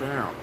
Damn.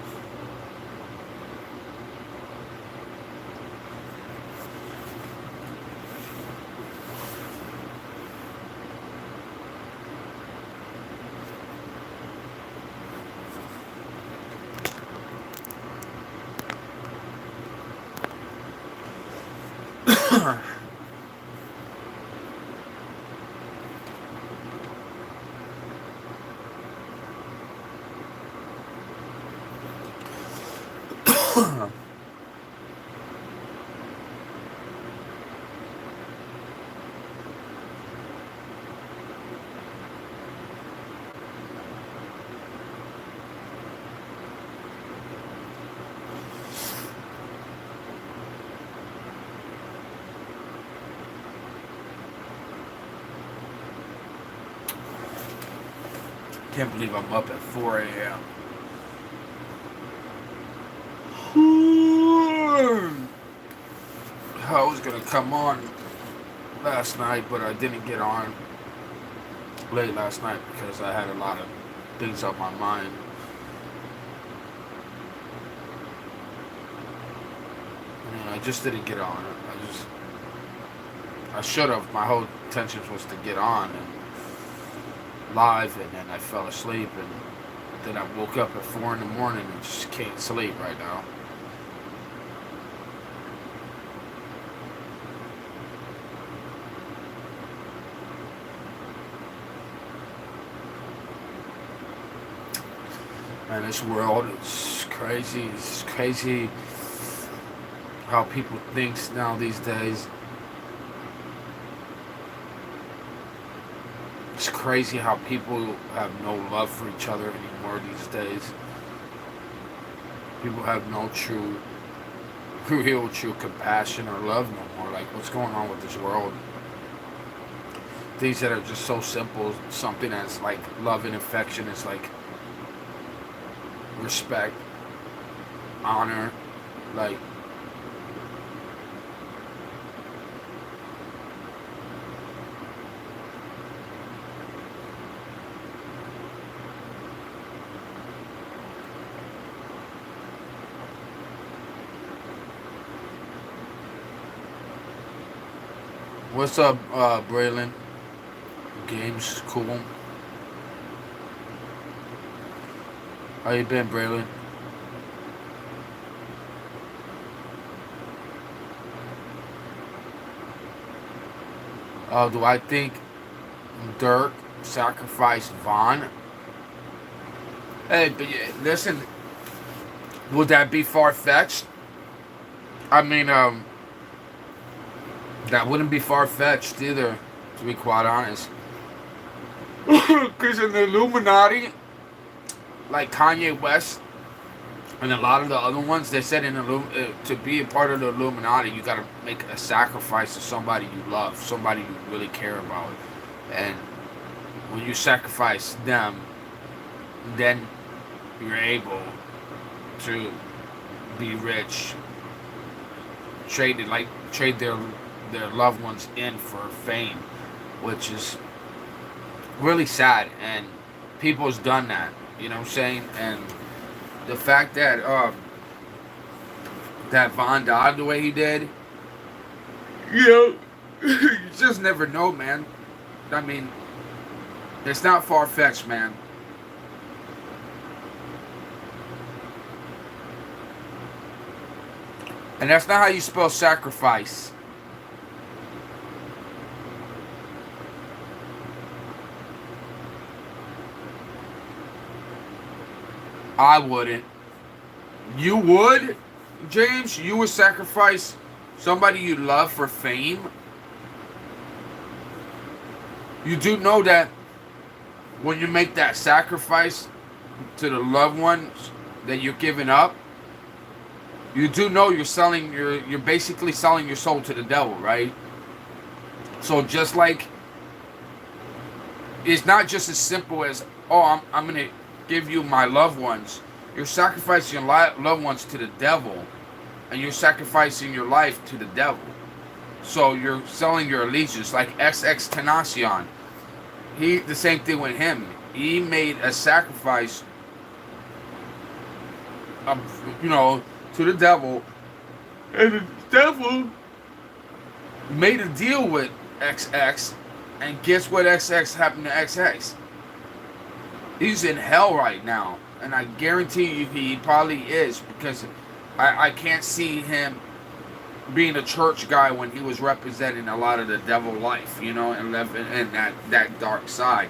Can't believe I'm up at 4 a.m. I was gonna come on last night, but I didn't get on late last night because I had a lot of things on my mind. And I just didn't get on. I should have. My whole intention was to get on and live, and then I fell asleep, and then I woke up at 4 in the morning and just can't sleep right now. Man, this world is crazy. It's crazy how people think now these days. It's crazy how people have no love for each other anymore these days. People have no real true compassion or love no more. Like, what's going on with this world? Things that are just so simple, something that's like love and affection is like respect, honor, like what's up, Braylon? Games cool. How you been, Braylon? Do I think Dirk sacrificed Vaughn? Hey, but yeah, listen, would that be far fetched? I mean, that wouldn't be far fetched either, to be quite honest. Because in the Illuminati, like Kanye West and a lot of the other ones, they said to be a part of the Illuminati, you gotta make a sacrifice to somebody you love, somebody you really care about. And when you sacrifice them, then you're able to be rich. Trade their loved ones in for fame, which is really sad. And people's done that. You know what I'm saying? And the fact that that Von died the way he did, you know, you just never know, man. I mean, it's not far fetched, man. And that's not how you spell sacrifice. I wouldn't. You would, James? You would sacrifice somebody you love for fame? You do know that when you make that sacrifice to the loved ones that you're giving up, you do know you're basically selling your soul to the devil, right? So just like, it's not just as simple as, oh, I'm gonna give you my loved ones. You're sacrificing your loved ones to the devil, and you're sacrificing your life to the devil. So you're selling your allegiance, like XX Tenacion. The same thing with him. He made a sacrifice um, you know, to the devil, and the devil made a deal with XX, and guess what XX happened to XX? He's in hell right now, and I guarantee you he probably is because I can't see him being a church guy when he was representing a lot of the devil life, you know, and living in that dark side.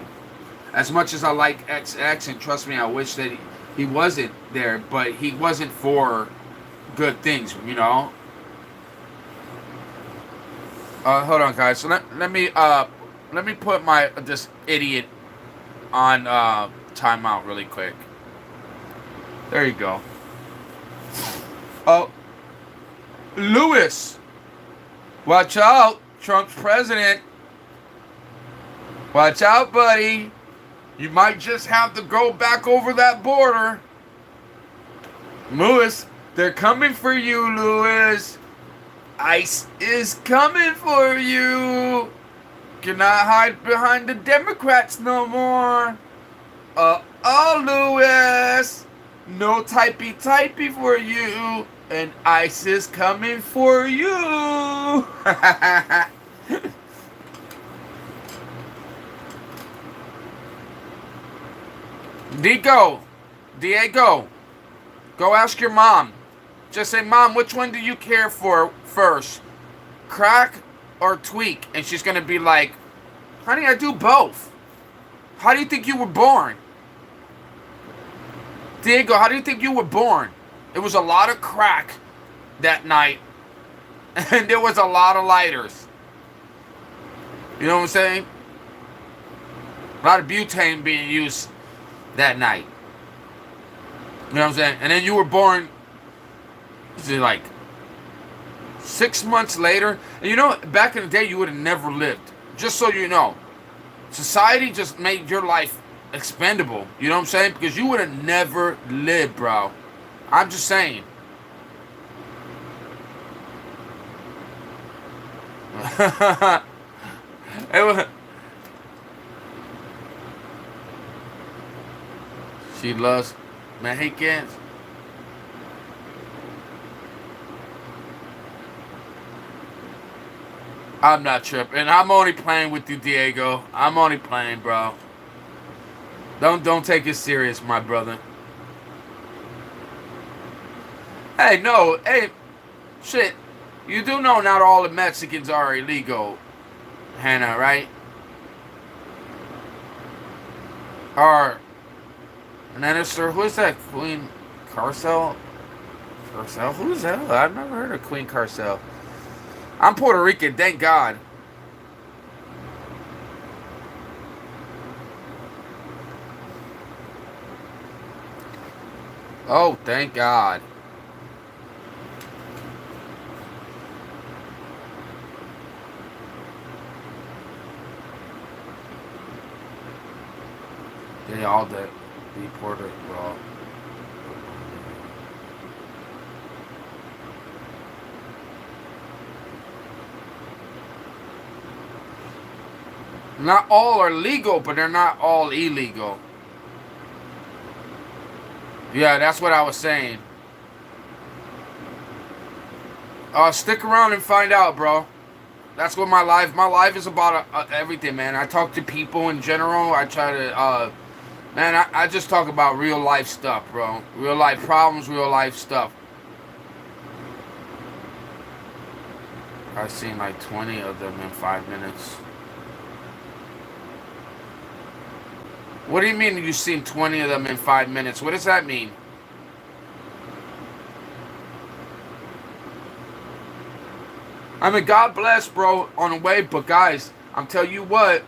As much as I like XX, and trust me, I wish that he wasn't there, but he wasn't for good things, you know. Hold on, guys. So let me put my this idiot on timeout really quick. There you go. Oh, Lewis, watch out! Trump's president. Watch out, buddy. You might just have to go back over that border. Lewis, they're coming for you, Lewis. ICE is coming for you. Cannot hide behind the Democrats no more. Oh, Lewis. No typey for you. And ICE is coming for you. Diego, go ask your mom. Just say, Mom, which one do you care for first? Crack or tweak? And she's going to be like, honey, I do both. How do you think you were born? Diego, how do you think you were born? It was a lot of crack that night. And there was a lot of lighters. You know what I'm saying? A lot of butane being used that night. You know what I'm saying? And then you were born, like 6 months later. And you know, back in the day, you would have never lived. Just so you know. Society just made your life expendable. You know what I'm saying? Because you would have never lived, bro. I'm just saying. She loves Mexicans. I'm not tripping. I'm only playing with you, Diego. I'm only playing, bro. Don't take it serious, my brother. Hey, no, hey, shit. You do know not all the Mexicans are illegal, Hannah, right? Or, Minister, who is that? Queen Carcel? Carcel? Who's that? I've never heard of Queen Carcel. I'm Puerto Rican, thank God. Oh, thank God. They all deported, well. Not all are legal, but they're not all illegal. Yeah, that's what I was saying. Stick around and find out, bro. That's what my life is about everything, man. I talk to people in general. I try to, man, I just talk about real life stuff, bro. Real life problems, real life stuff. I've seen like 20 of them in 5 minutes. What do you mean you've seen 20 of them in 5 minutes? What does that mean? I mean, God bless, bro, on the way. But guys, I'm telling you what,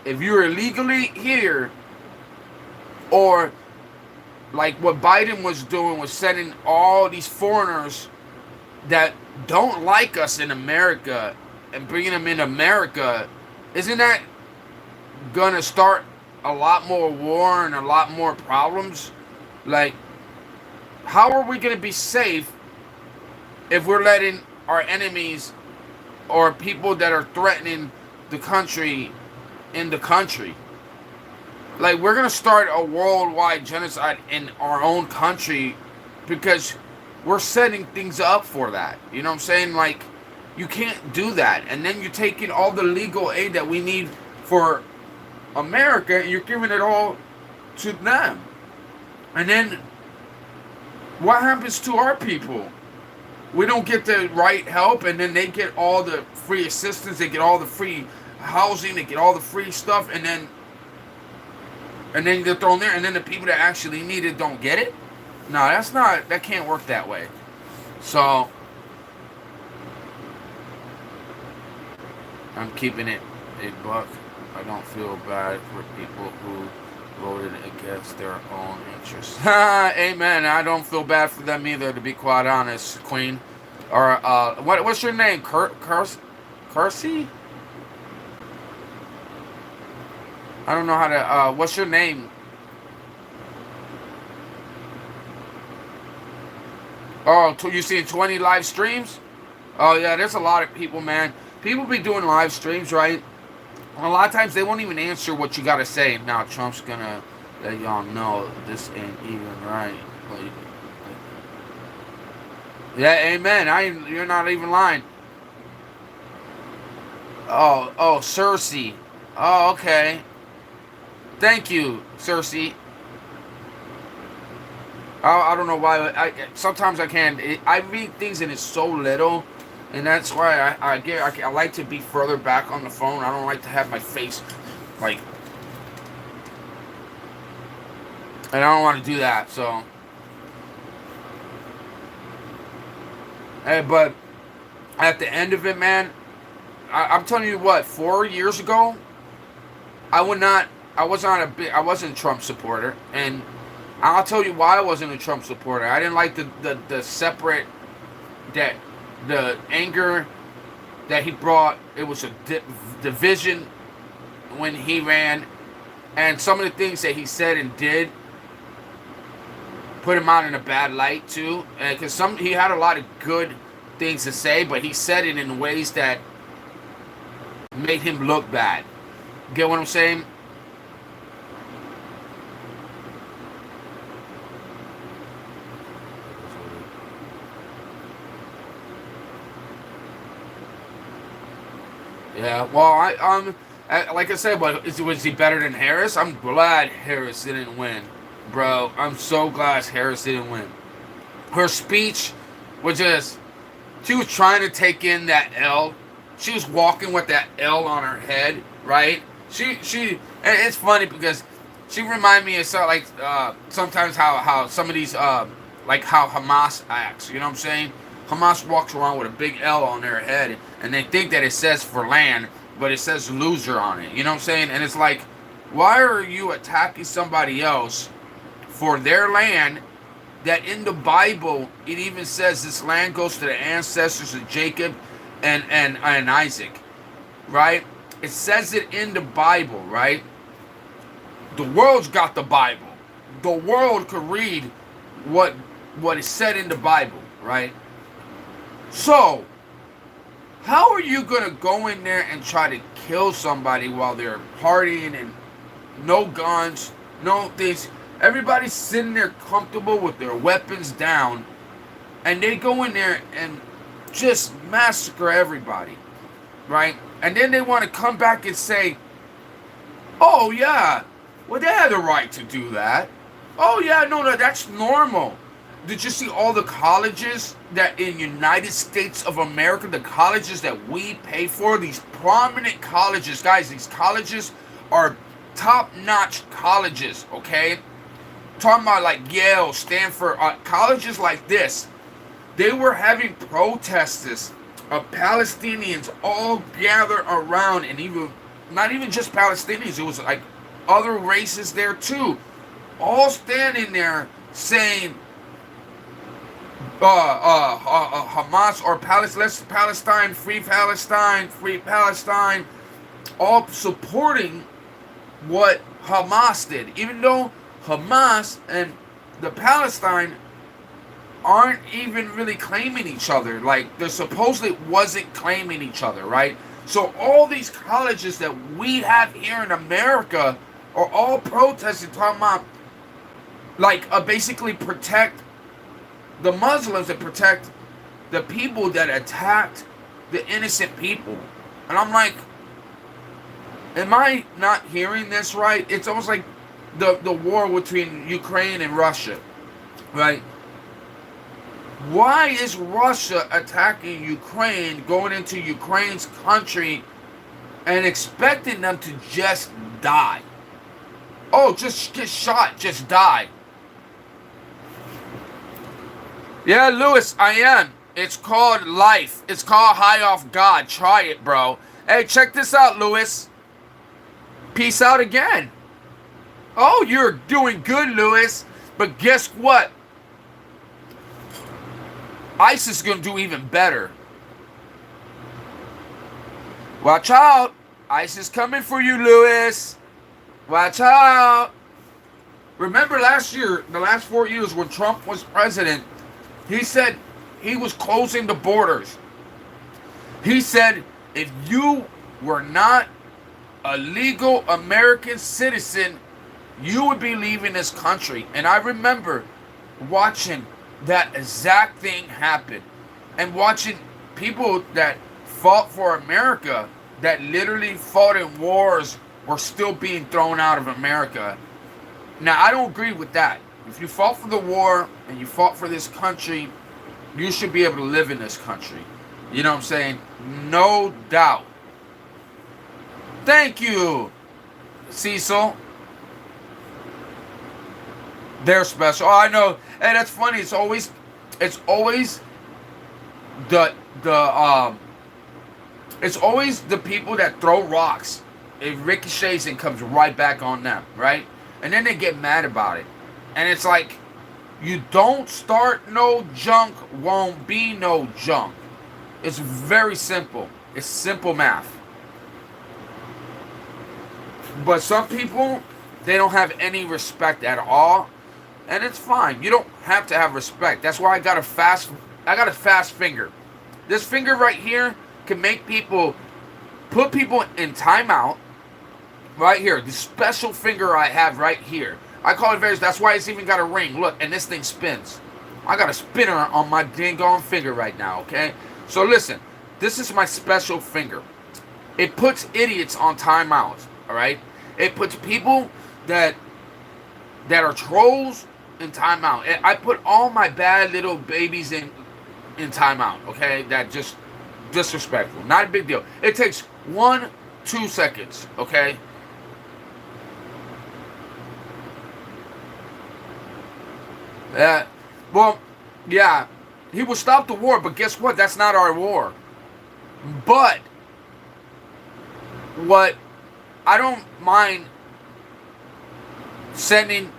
if you're illegally here, or like what Biden was doing was sending all these foreigners that don't like us in America and bringing them in America, isn't that gonna start a lot more war and a lot more problems? Like, how are we gonna be safe if we're letting our enemies or people that are threatening the country in the country? Like, we're gonna start a worldwide genocide in our own country because we're setting things up for that. You know what I'm saying? Like, you can't do that. And then you're taking all the legal aid that we need for America and you're giving it all to them. And then what happens to our people? We don't get the right help, and then they get all the free assistance, they get all the free housing, they get all the free stuff, and then they're thrown there, and then the people that actually need it don't get it? No, that can't work that way. So, I'm keeping it a buck. I don't feel bad for people who voted against their own interests. Amen. I don't feel bad for them either, to be quite honest, Queen. Or what's your name? Kersey? I don't know how to. What's your name? Oh, you seen 20 live streams? Oh yeah, there's a lot of people, man. People be doing live streams, right? A lot of times they won't even answer what you gotta say. Now Trump's gonna let y'all know this ain't even right. Yeah, amen. You're not even lying. Oh, Cersei. Oh, okay. Thank you, Cersei. I don't know why. Sometimes I can't. I read things and it's so little, and that's why I like to be further back on the phone. I don't like to have my face like, and I don't want to do that. So, hey, but at the end of it, man, I'm telling you what. 4 years ago, I wasn't a Trump supporter, and I'll tell you why I wasn't a Trump supporter. I didn't like the separate, the anger that he brought. It was a division when he ran, and some of the things that he said and did put him out in a bad light too. Because he had a lot of good things to say, but he said it in ways that made him look bad. Get what I'm saying? Yeah, well, like I said, but was he better than Harris? I'm glad Harris didn't win, bro. I'm so glad Harris didn't win. Her speech was just, she was trying to take in that L. She was walking with that L on her head, right? And it's funny because she reminded me of sometimes how some of these like how Hamas acts. You know what I'm saying? Hamas walks around with a big L on their head, and they think that it says for land, but it says loser on it. You know what I'm saying? And it's like, why are you attacking somebody else for their land that in the Bible, it even says this land goes to the ancestors of Jacob and Isaac, right? It says it in the Bible, right? The world's got the Bible. The world could read what is said in the Bible, right? So, how are you going to go in there and try to kill somebody while they're partying and no guns, no things? Everybody's sitting there comfortable with their weapons down, and they go in there and just massacre everybody, right? And then they want to come back and say, oh yeah, well they had the right to do that. Oh yeah, no, that's normal. Did you see all the colleges that in United States of America, the colleges that we pay for, these prominent colleges, guys, these colleges are top-notch colleges, okay? Talking about like Yale, Stanford, colleges like this. They were having protesters of Palestinians all gather around, and even not even just Palestinians, it was like other races there too, all standing there saying Hamas or Palestine, free Palestine, free Palestine, all supporting what Hamas did, even though Hamas and the Palestine aren't even really claiming each other. Like, they supposedly wasn't claiming each other, right? So all these colleges that we have here in America are all protesting, talking about like basically protect the Muslims and protect the people that attacked the innocent people. And I'm like, am I not hearing this right? It's almost like the war between Ukraine and Russia, right? Why is Russia attacking Ukraine, going into Ukraine's country, and expecting them to just die? Oh, just get shot, just die. Yeah, Lewis, I am. It's called life. It's called high off God. Try it, bro. Hey, check this out, Lewis. Peace out again. Oh, you're doing good, Lewis. But guess what? ISIS is going to do even better. Watch out. ISIS coming for you, Lewis. Watch out. Remember last year, the last 4 years when Trump was president, he said he was closing the borders. He said if you were not a legal American citizen, you would be leaving this country. And I remember watching that exact thing happen and watching people that fought for America, that literally fought in wars, were still being thrown out of America. Now, I don't agree with that. If you fought for the war and you fought for this country, you should be able to live in this country. You know what I'm saying? No doubt. Thank you, Cecil. They're special. Oh, I know. Hey, that's funny. It's always the it's always the people that throw rocks. It ricochets and comes right back on them, right? And then they get mad about it. And it's like, you don't start no junk, won't be no junk. It's very simple. It's simple math. But some people, they don't have any respect at all. And it's fine. You don't have to have respect. That's why I got a fast finger. This finger right here can make people, put people in timeout. Right here. The special finger I have right here. I call it various. That's why it's even got a ring. Look, and this thing spins. I got a spinner on my dang on finger right now, okay? So listen, this is my special finger. It puts idiots on timeouts, all right? It puts people that are trolls in timeout. I put all my bad little babies in timeout, okay? That just disrespectful. Not a big deal. It takes 1-2 seconds, okay? Well, yeah, he will stop the war, but guess what? That's not our war. But what I don't mind sending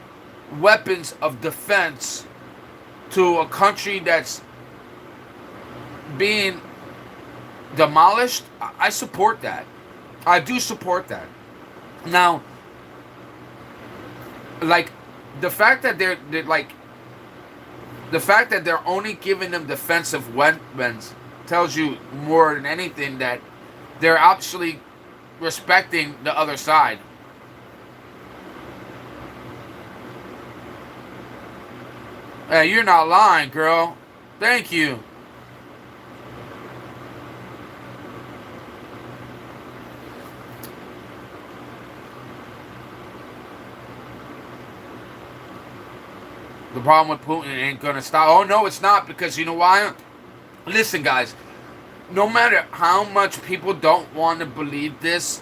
weapons of defense to a country that's being demolished. I support that. I do support that. Now, like, the fact that they're like, the fact that they're only giving them defensive weapons tells you more than anything that they're actually respecting the other side. Hey, you're not lying, girl. Thank you. The problem with Putin ain't gonna stop. Oh no, it's not, because you know why? Listen, guys. No matter how much people don't want to believe this,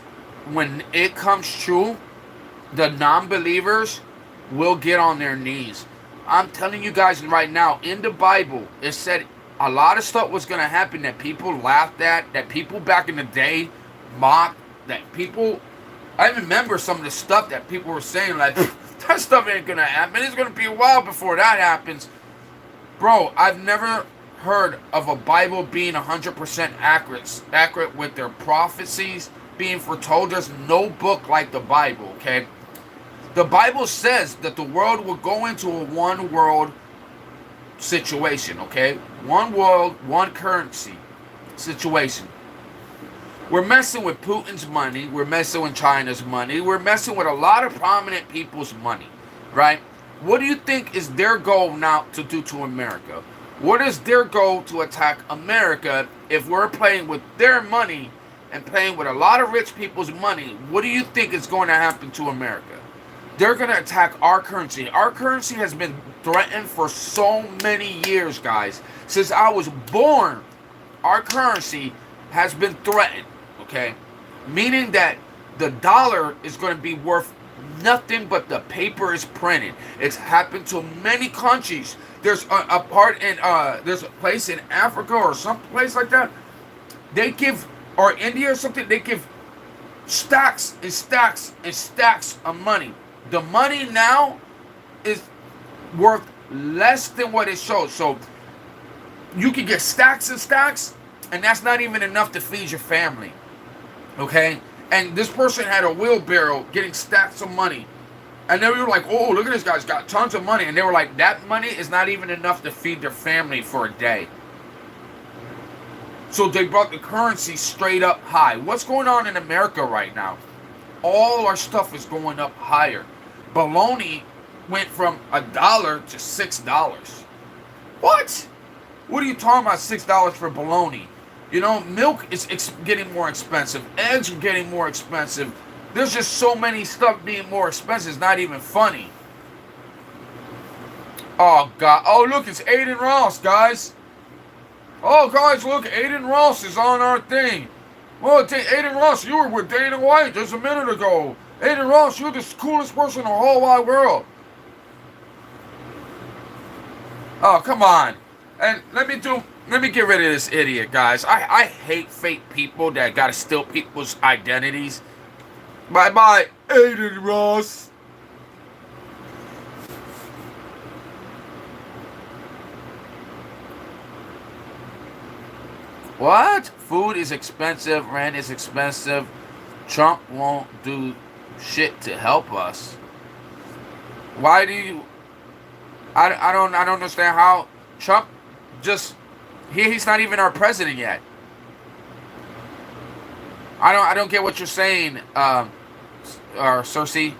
when it comes true, the non-believers will get on their knees. I'm telling you guys right now, in the Bible, it said a lot of stuff was gonna happen that people laughed at, that people back in the day mocked, that people. I remember some of the stuff that people were saying, like, that stuff ain't gonna happen. It's gonna be a while before that happens. Bro, I've never heard of a Bible being 100% accurate with their prophecies being foretold. There's no book like the Bible, okay? The Bible says that the world will go into a one world situation, okay? One world, one currency situation. We're messing with Putin's money. We're messing with China's money. We're messing with a lot of prominent people's money, right? What do you think is their goal now to do to America? What is their goal to attack America if we're playing with their money and playing with a lot of rich people's money? What do you think is going to happen to America? They're going to attack our currency. Our currency has been threatened for so many years, guys. Since I was born, our currency has been threatened, okay? Meaning that the dollar is going to be worth nothing but the paper is printed. It's happened to many countries. There's a part in, there's a place in Africa or some place like that. They give, or India or something, they give stacks and stacks and stacks of money. The money now is worth less than what it shows. So you can get stacks and stacks, and that's not even enough to feed your family. Okay? And this person had a wheelbarrow getting stacks of money. And they were like, oh, look at this guy's got tons of money. And they were like, that money is not even enough to feed their family for a day. So they brought the currency straight up high. What's going on in America right now? All our stuff is going up higher. Bologna went from $1 to $6. What? What are you talking about, $6 for bologna? You know, milk is getting more expensive. Eggs are getting more expensive. There's just so many stuff being more expensive. It's not even funny. Oh, God. Oh, look, it's Aiden Ross, guys. Oh, guys, look, Aiden Ross is on our thing. Well, Aiden Ross, you were with Dana White just a minute ago. Aiden Ross, you're the coolest person in the whole wide world. Oh, come on. And let me get rid of this idiot, guys. I hate fake people that gotta steal people's identities. Bye-bye, Aiden Ross. What? Food is expensive, rent is expensive. Trump won't do shit to help us. Why do you... I don't understand how Trump just... He's not even our president yet. I don't get what you're saying, Cersei.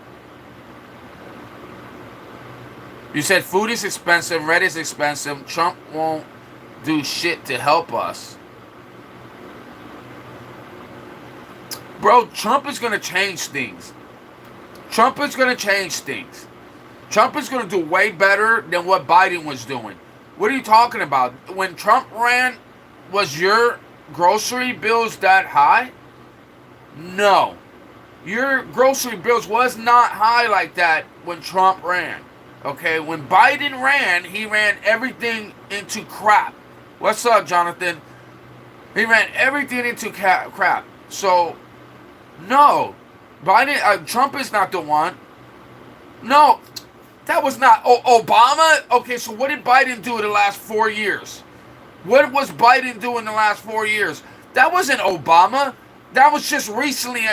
You said food is expensive, rent is expensive. Trump won't do shit to help us. Bro, Trump is going to change things. Trump is going to change things. Trump is going to do way better than what Biden was doing. What are you talking about? When Trump ran, was your grocery bills that high? No. Your grocery bills was not high like that when Trump ran. Okay? When Biden ran, he ran everything into crap. What's up, Jonathan? He ran everything into crap. So... No, Biden, Trump is not the one. No, that was not Obama. Okay, so what did Biden do in the last 4 years? What was Biden doing in the last 4 years? That wasn't Obama. That was just recently.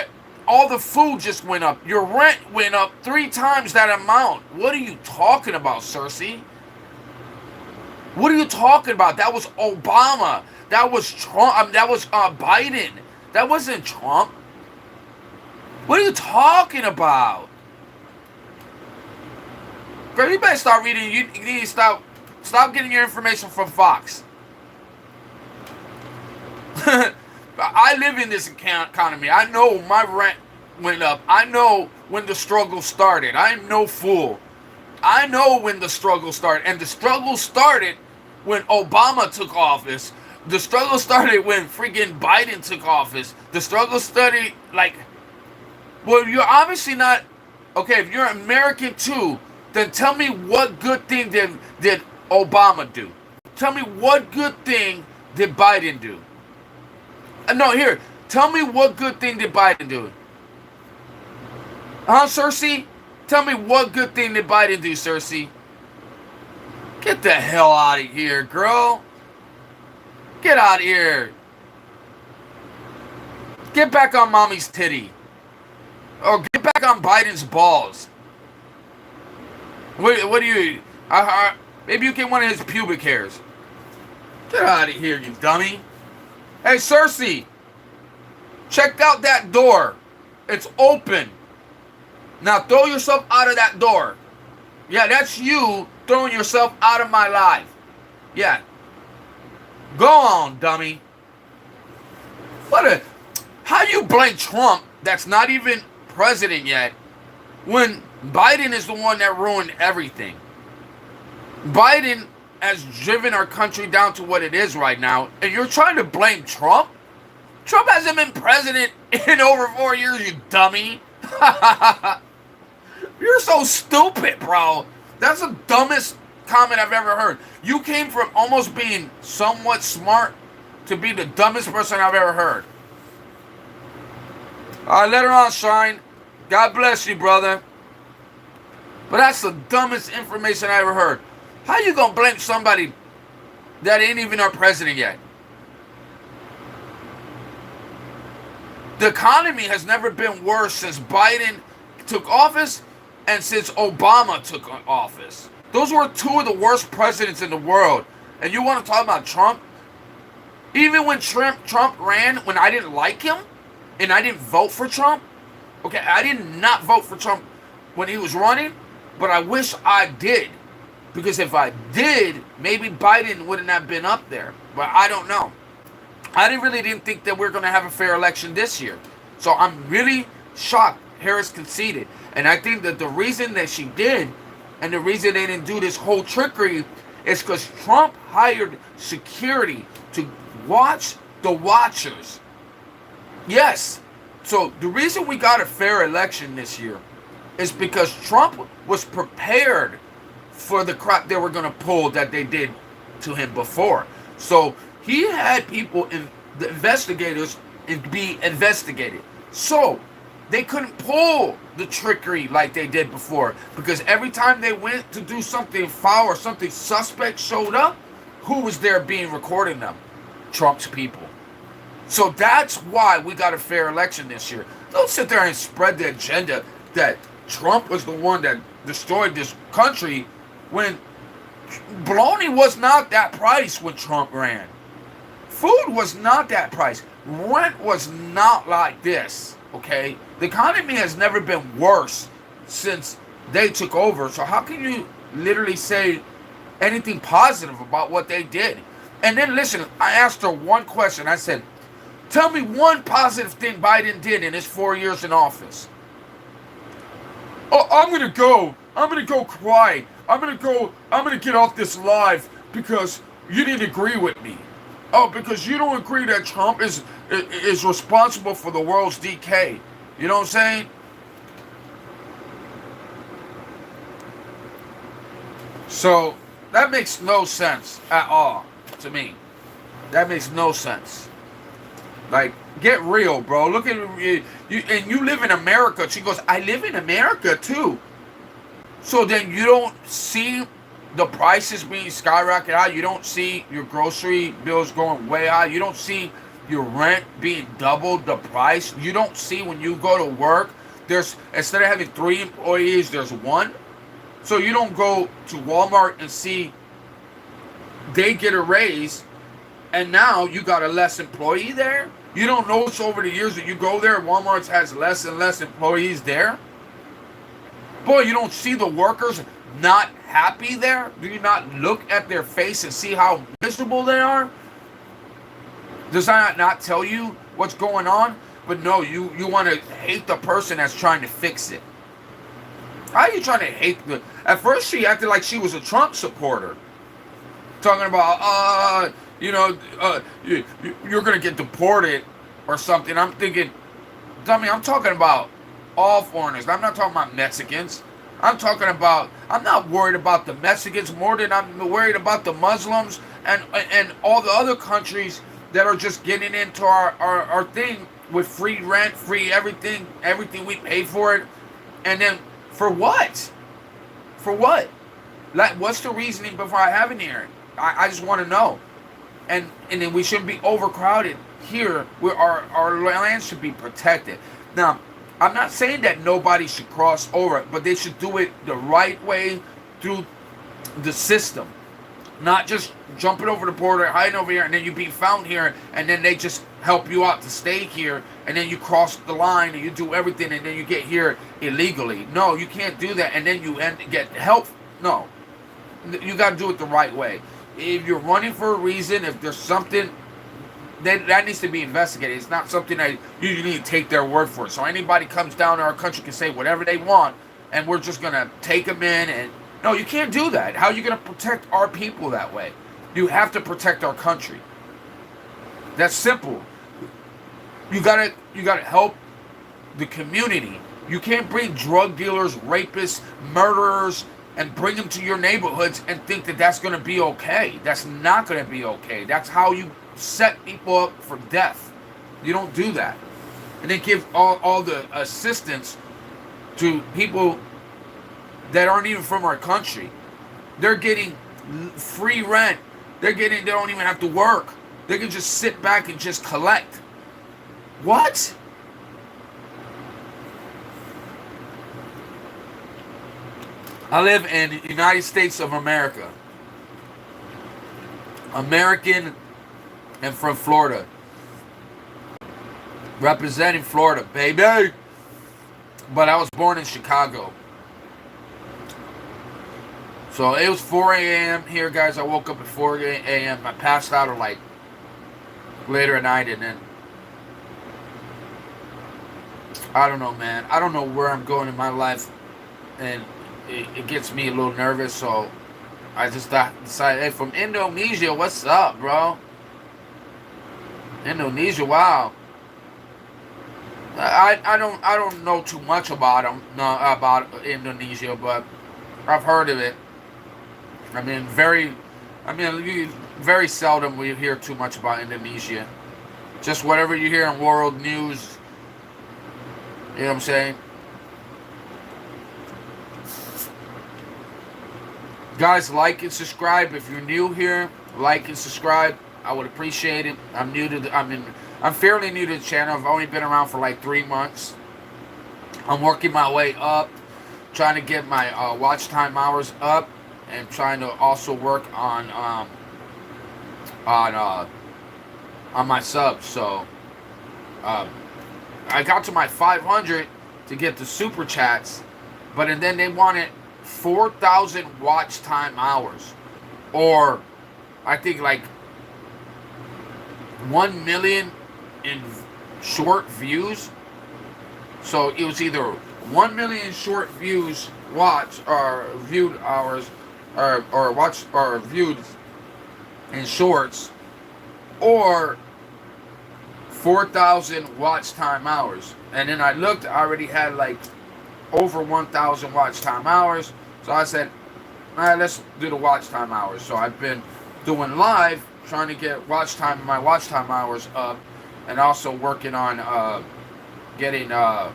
All the food just went up. Your rent went up 3 times that amount. What are you talking about, Cersei? What are you talking about? That was Obama. That was Trump. That was Biden. That wasn't Trump. What are you talking about? Bro, you better start reading. You need to stop getting your information from Fox. I live in this economy. I know my rent went up. I know when the struggle started. I am no fool. I know when the struggle started. And the struggle started when Obama took office. The struggle started when freaking Biden took office. The struggle started like... Well, you're obviously not... Okay, if you're American too, then tell me what good thing did Obama do? Tell me what good thing did Biden do? No, here. Tell me what good thing did Biden do? Huh, Cersei? Tell me what good thing did Biden do, Cersei? Get the hell out of here, girl. Get out of here. Get back on mommy's titty. Or get back on Biden's balls. What do you... maybe you get one of his pubic hairs. Get out of here, you dummy. Hey, Cersei. Check out that door. It's open. Now throw yourself out of that door. Yeah, that's you throwing yourself out of my life. Yeah. Go on, dummy. How you blame Trump that's not even president yet when Biden is the one that ruined everything? Biden has driven our country down to what it is right now, and you're trying to blame Trump? Trump hasn't been president in over 4 years, you dummy. You're so stupid, bro. That's the dumbest comment I've ever heard. You came from almost being somewhat smart to be the dumbest person I've ever heard. All right, let her on, Shine. God bless you, brother. But that's the dumbest information I ever heard. How you gonna blame somebody that ain't even our president yet? The economy has never been worse since Biden took office and since Obama took office. Those were two of the worst presidents in the world. And you want to talk about Trump? Even when Trump ran, when I didn't like him, and I didn't vote for Trump, okay, I did not vote for Trump when he was running, but I wish I did. Because if I did, maybe Biden wouldn't have been up there. But I don't know. I really didn't think that we're going to have a fair election this year. So I'm really shocked Harris conceded. And I think that the reason that she did, and the reason they didn't do this whole trickery, is because Trump hired security to watch the watchers. Yes. So the reason we got a fair election this year is because Trump was prepared for the crap they were going to pull that they did to him before. So he had people, the investigators, be investigated. So they couldn't pull the trickery like they did before. Because every time they went to do something foul or something suspect showed up, who was there being recording them? Trump's people. So that's why we got a fair election this year. Don't sit there and spread the agenda that Trump was the one that destroyed this country when bologna was not that price when Trump ran. Food was not that price. Rent was not like this, okay? The economy has never been worse since they took over. So how can you literally say anything positive about what they did? And then listen, I asked her one question. I said, tell me one positive thing Biden did in his 4 years in office. Oh, I'm going to go cry. I'm going to get off this live because you didn't agree with me. Oh, because you don't agree that Trump is responsible for the world's decay. You know what I'm saying? So, that makes no sense at all to me. That makes no sense. Like, get real, bro. Look at you, and you live in America. She goes, I live in America too. So then you don't see the prices being skyrocketed high. You don't see your grocery bills going way high. You don't see your rent being doubled the price. You don't see when you go to work, there's, instead of having 3 employees, there's 1. So you don't go to Walmart and see they get a raise and now you got a less employee there. You don't notice over the years that you go there, Walmart has less and less employees there. Boy, you don't see the workers not happy there? Do you not look at their face and see how miserable they are? Does that not tell you what's going on? But no, you want to hate the person that's trying to fix it. How are you trying to hate the... At first she acted like she was a Trump supporter. Talking about, you're going to get deported or something. I'm thinking, dummy, I'm talking about all foreigners. I'm not talking about Mexicans. I'm not worried about the Mexicans more than I'm worried about the Muslims and all the other countries that are just getting into our thing with free rent, free everything we pay for it. And then, for what? For what? Like, what's the reasoning before I have it here? I just want to know. And then we shouldn't be overcrowded here where our land should be protected. Now, I'm not saying that nobody should cross over, but they should do it the right way through the system. Not just jumping over the border, hiding over here, and then you be found here, and then they just help you out to stay here, and then you cross the line and you do everything, and then you get here illegally. No, you can't do that, and then you get help. No, you got to do it the right way. If you're running for a reason, if there's something that needs to be investigated, it's not something that you need to take their word for it. So anybody comes down to our country can say whatever they want, and we're just gonna take them in. And no, you can't do that. How are you gonna protect our people that way? You have to protect our country. That's simple. You gotta help the community. You can't bring drug dealers, rapists, murderers, and bring them to your neighborhoods and think that that's gonna be okay. That's not gonna be okay. That's how you set people up for death. You don't do that. And then give all the assistance to people that aren't even from our country. They're getting free rent. They don't even have to work. They can just sit back and just collect. What? I live in the United States of America. American and from Florida. Representing Florida, baby. But I was born in Chicago. So it was 4 a.m. here, guys. I woke up at 4 a.m. I passed out at like later at night, and then I don't know, man. I don't know where I'm going in my life, and it gets me a little nervous. So I just decided, hey, from Indonesia, what's up, bro? Indonesia, wow. I don't know too much about about Indonesia, but I've heard of it. Very seldom we hear too much about Indonesia. Just whatever you hear in world news. You know what I'm saying? Guys, like and subscribe. If you're new here, like and subscribe. I would appreciate it. I'm fairly new to the channel. I've only been around for like 3 months. I'm working my way up, trying to get my watch time hours up, and trying to also work on my subs. So I got to my 500 to get the super chats, and then they wanted 4,000 watch time hours, or I think like 1 million in short views. So it was either 1 million short views watch or viewed hours, or watch or viewed in shorts, or 4,000 watch time hours. And then I looked, I already had like over 1,000 watch time hours. So I said, all right, let's do the watch time hours. So I've been doing live, trying to get my watch time hours up, and also working on getting on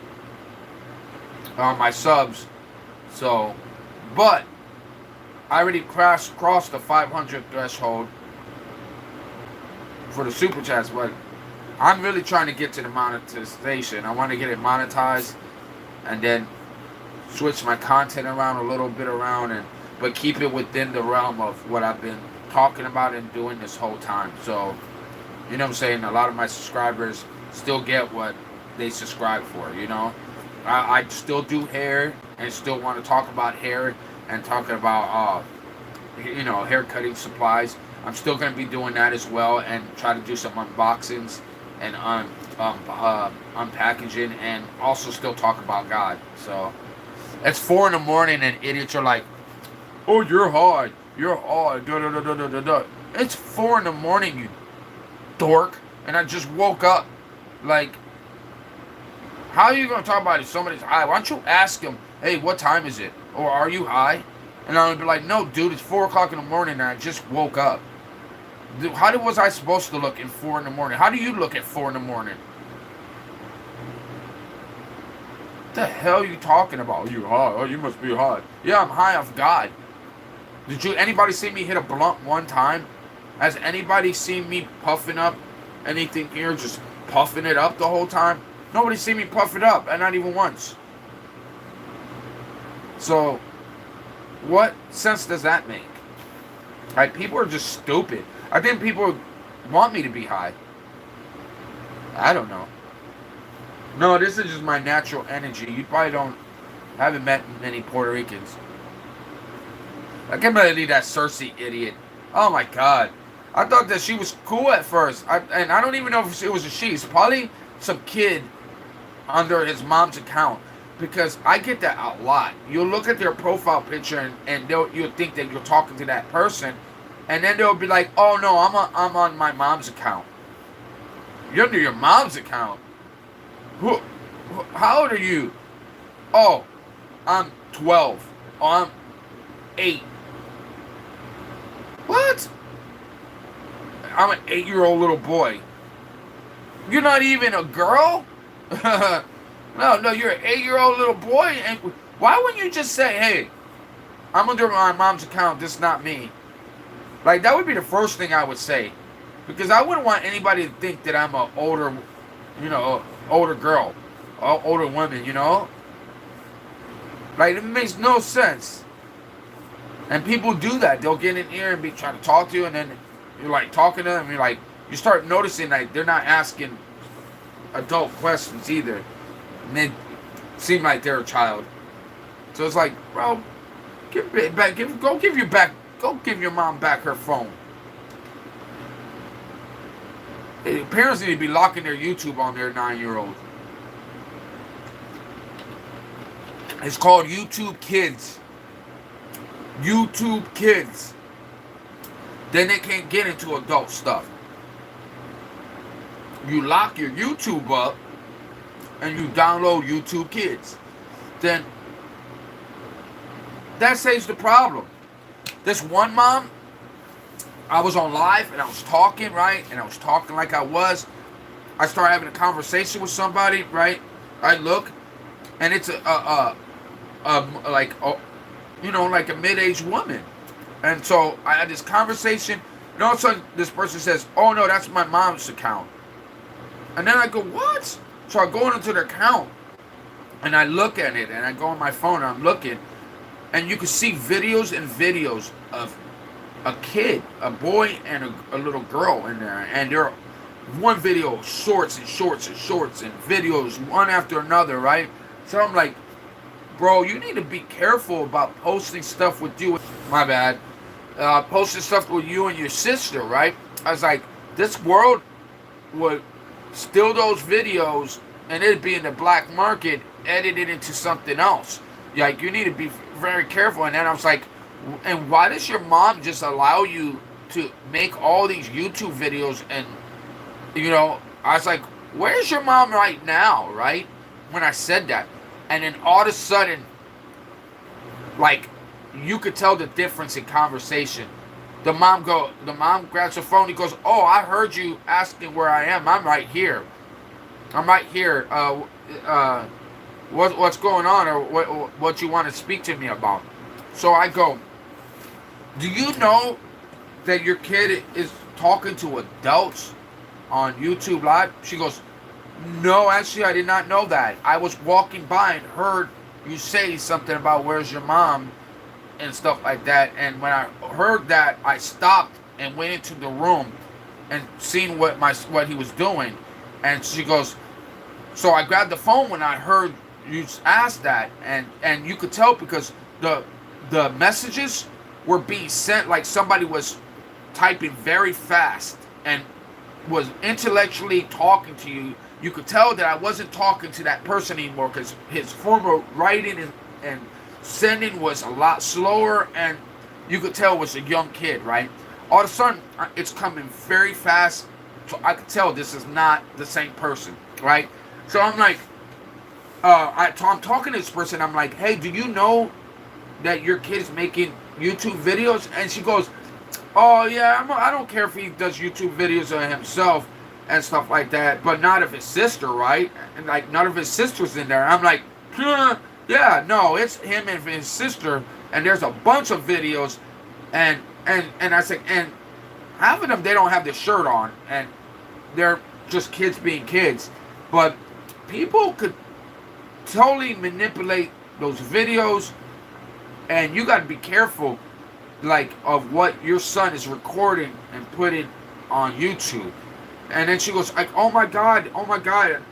my subs. So, but I already crossed the 500 threshold for the super chats, but I'm really trying to get to the monetization. I want to get it monetized, and then switch my content around a little bit but keep it within the realm of what I've been talking about and doing this whole time. So, you know what I'm saying? A lot of my subscribers still get what they subscribe for, you know? I still do hair and still want to talk about hair and talking about, hair cutting supplies. I'm still going to be doing that as well, and try to do some unboxings and unpackaging, and also still talk about God. So it's 4 in the morning and idiots are like, oh, you're hard. It's 4 in the morning, you dork. And I just woke up. Like, how are you going to talk about it if somebody's high? Why don't you ask them, hey, what time is it? Or are you high? And I would be like, no, dude, it's 4 o'clock in the morning and I just woke up. How was I supposed to look at 4 in the morning? How do you look at 4 in the morning? What the hell are you talking about? You high? Oh, you must be high. Yeah, I'm high off God. Did anybody see me hit a blunt one time? Has anybody seen me puffing up anything here? Just puffing it up the whole time? Nobody's seen me puff it up, and not even once. So, what sense does that make? Like, people are just stupid. I think people want me to be high. I don't know. No, this is just my natural energy. You probably haven't met many Puerto Ricans. I can't believe that Cersei idiot. Oh my god. I thought that she was cool at first. And I don't even know if it was a she. It's probably some kid under his mom's account. Because I get that a lot. You'll look at their profile picture and you'll think that you're talking to that person. And then they'll be like, oh no, I'm on my mom's account. You're under your mom's account? How old are you? Oh, I'm 12. Oh, I'm 8. What? I'm an 8-year-old little boy. You're not even a girl? No, you're an 8-year-old little boy. And why wouldn't you just say, hey, I'm under my mom's account, this is not me? Like, that would be the first thing I would say. Because I wouldn't want anybody to think that I'm an older, older girl. Or older woman, Like, it makes no sense. And people do that. They'll get in here and be trying to talk to you, and then you're like talking to them, and you start noticing like they're not asking adult questions either. And they seem like they're a child. So it's like, bro, give it back. Go give your mom back her phone. Parents need to be locking their YouTube on their 9-year-old. It's called YouTube Kids. YouTube Kids. Then they can't get into adult stuff. You lock your YouTube up and you download YouTube Kids. Then that saves the problem. This one mom, I was on live and I was talking, right? And I was talking like I was. I started having a conversation with somebody, right? I look, and it's like a mid-aged woman. And so I had this conversation, and all of a sudden this person says, oh no, that's my mom's account. And then I go, what? So I go into their account, and I look at it, and I go on my phone, and I'm looking, and you can see videos and videos of a kid, a boy, and a little girl in there. And they're one video, shorts and shorts and shorts, and videos one after another, right? So I'm like, bro, you need to be careful about posting stuff with you. My bad. Posting stuff with you and your sister, right? I was like, this world would steal those videos and it'd be in the black market, edited into something else. Like, you need to be very careful. And then I was like, and why does your mom just allow you to make all these YouTube videos? And, I was like, where's your mom right now, right? When I said that. And then all of a sudden, like, you could tell the difference in conversation. The mom grabs her phone. He goes, oh, I heard you asking where I am. I'm right here. What's going on, or what you want to speak to me about? So I go, do you know that your kid is talking to adults on YouTube Live? She goes, no, actually, I did not know that. I was walking by and heard you say something about where's your mom and stuff like that. And when I heard that, I stopped and went into the room and seen what he was doing. And she goes, so I grabbed the phone when I heard you ask that, and you could tell because the messages were being sent like somebody was typing very fast and was intellectually talking to you. You could tell that I wasn't talking to that person anymore because his form of writing and sending was a lot slower, and you could tell it was a young kid, right? All of a sudden, it's coming very fast, so I could tell this is not the same person, right? So I'm like, I'm talking to this person, I'm like, hey, do you know that your kid is making YouTube videos? And she goes, oh yeah, I don't care if he does YouTube videos of himself and stuff like that, but not of his sister, right? And like none of his sisters in there. I'm like, yeah, no, it's him and his sister, and there's a bunch of videos, and I said, and half of them they don't have the shirt on, and they're just kids being kids, but people could totally manipulate those videos, and you got to be careful, like, of what your son is recording and putting on YouTube. And then she goes like, oh my god,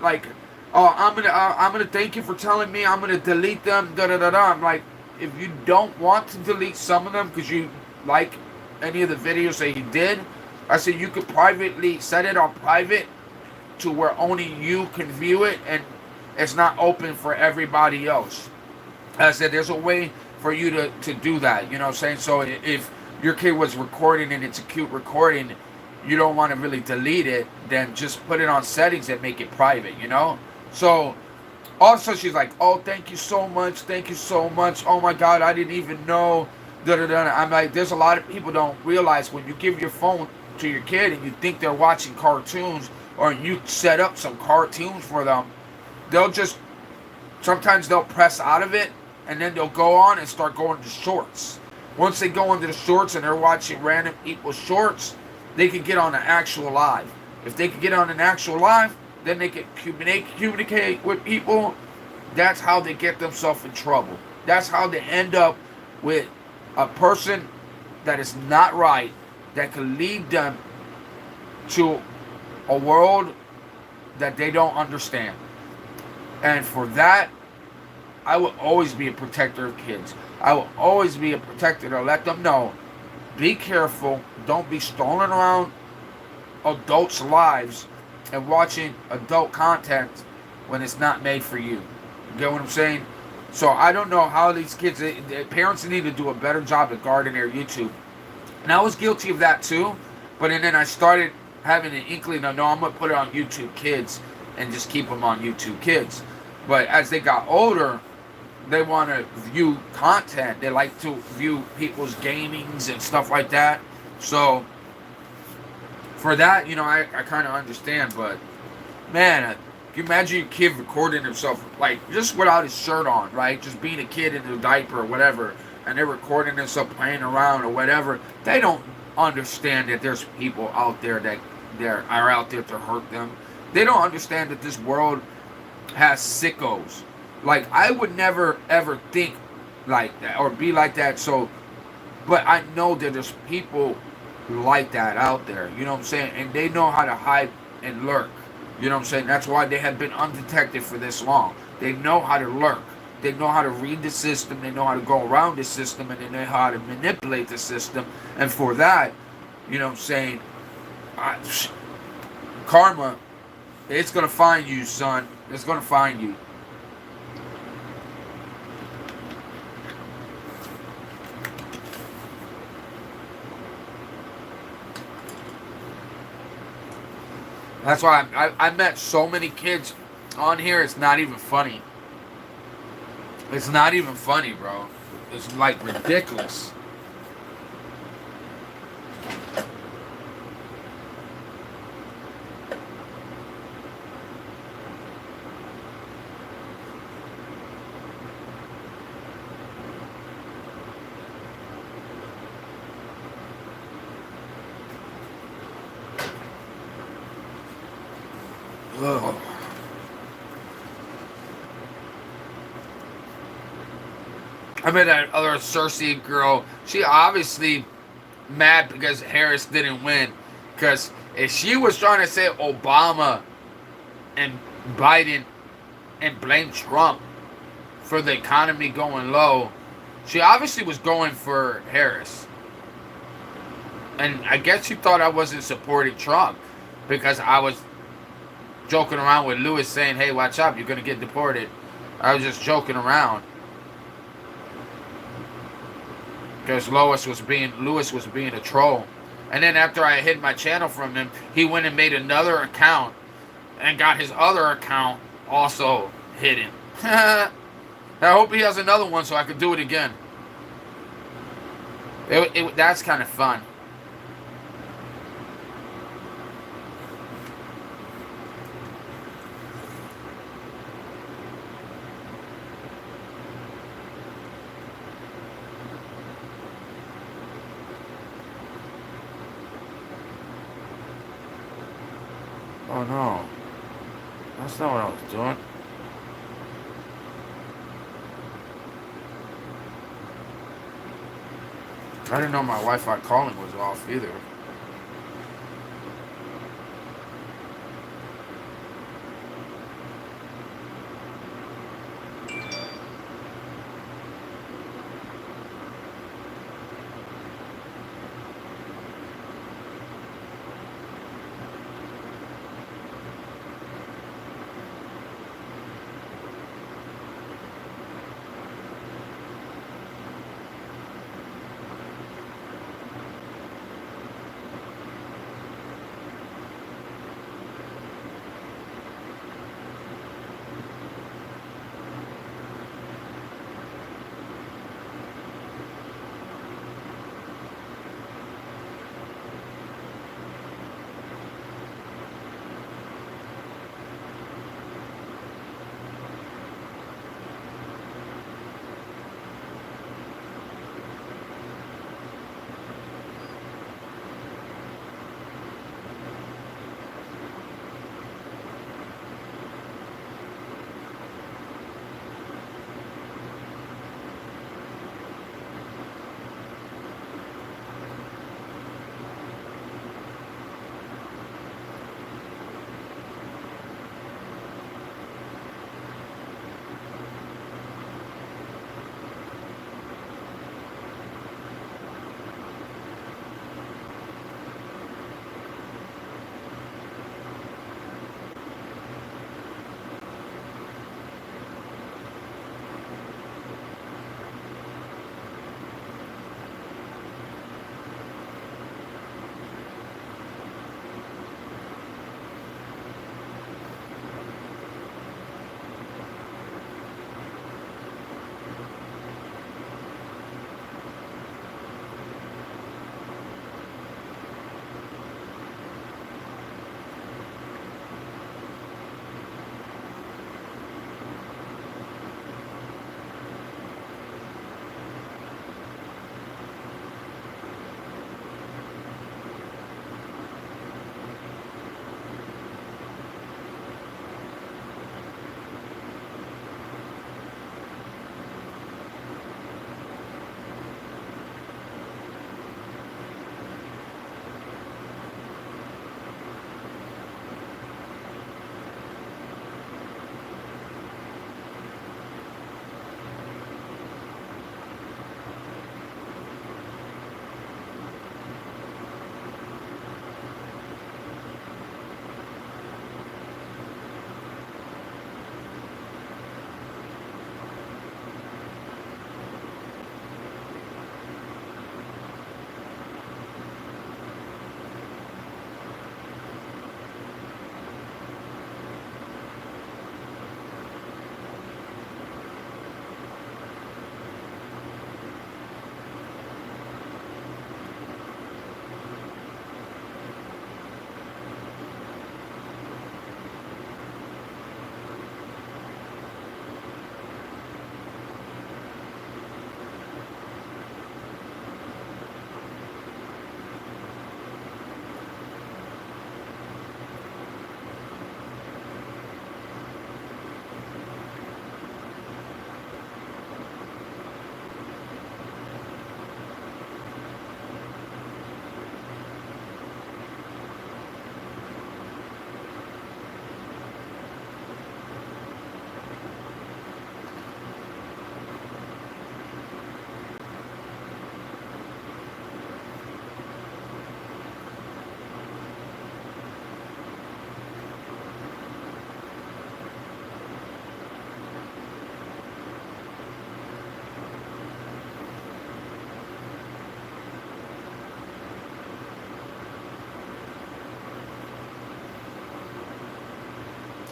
like, oh, I'm gonna thank you for telling me. I'm gonna delete them. Da da da da. I'm like, if you don't want to delete some of them because you like any of the videos that you did, I said you could privately set it on private to where only you can view it and it's not open for everybody else. I said there's a way for you to do that. You know what I'm saying? So if your kid was recording and it's a cute recording, you don't want to really delete it, then just put it on settings and make it private, you know? So also she's like, oh, thank you so much. Thank you so much. Oh my God, I didn't even know. Da, da, da. I'm like, there's a lot of people don't realize when you give your phone to your kid and you think they're watching cartoons or you set up some cartoons for them, they'll just, sometimes they'll press out of it and then they'll go on and start going to shorts. Once they go into the shorts and they're watching random people's shorts, they can get on an actual live. If they can get on an actual live, then they can communicate with people. That's how they get themselves in trouble. That's how they end up with a person that is not right, that could lead them to a world that they don't understand. And for that, I will always be a protector of kids. I will always be a protector to let them know, be careful, don't be strolling around adults' lives and watching adult content when it's not made for you. You get what I'm saying? So I don't know how these kids, the parents need to do a better job of guarding their YouTube. And I was guilty of that too, but then I started having an inkling of, no, I'm going to put it on YouTube Kids and just keep them on YouTube Kids. But as they got older, they want to view content. They like to view people's gamings and stuff like that. So for that, you know, I kind of understand. But man, can you imagine your kid recording himself like just without his shirt on, right? Just being a kid in a diaper or whatever, and they're recording themselves playing around or whatever. They don't understand that there's people out there that are out there to hurt them. They don't understand that this world has sickos. Like, I would never ever think like that or be like that. So, but I know that there's people like that out there. You know what I'm saying? And they know how to hide and lurk. You know what I'm saying? That's why they have been undetected for this long. They know how to lurk. They know how to read the system. They know how to go around the system. And they know how to manipulate the system. And for that, you know what I'm saying? Karma, it's going to find you, son. It's going to find you. That's why I met so many kids on here. It's not even funny. It's not even funny, bro. It's like ridiculous. Ugh. I met that other Cersei girl. She obviously mad because Harris didn't win. Because if she was trying to say Obama and Biden and blame Trump for the economy going low, she obviously was going for Harris. And I guess she thought I wasn't supporting Trump because I was joking around with Lewis saying, hey, watch out, you're going to get deported. I was just joking around. Because Lewis was being a troll. And then after I hid my channel from him, he went and made another account and got his other account also hidden. I hope he has another one so I could do it again. That's kind of fun. Oh no, that's not what I was doing. I didn't know my Wi-Fi calling was off either.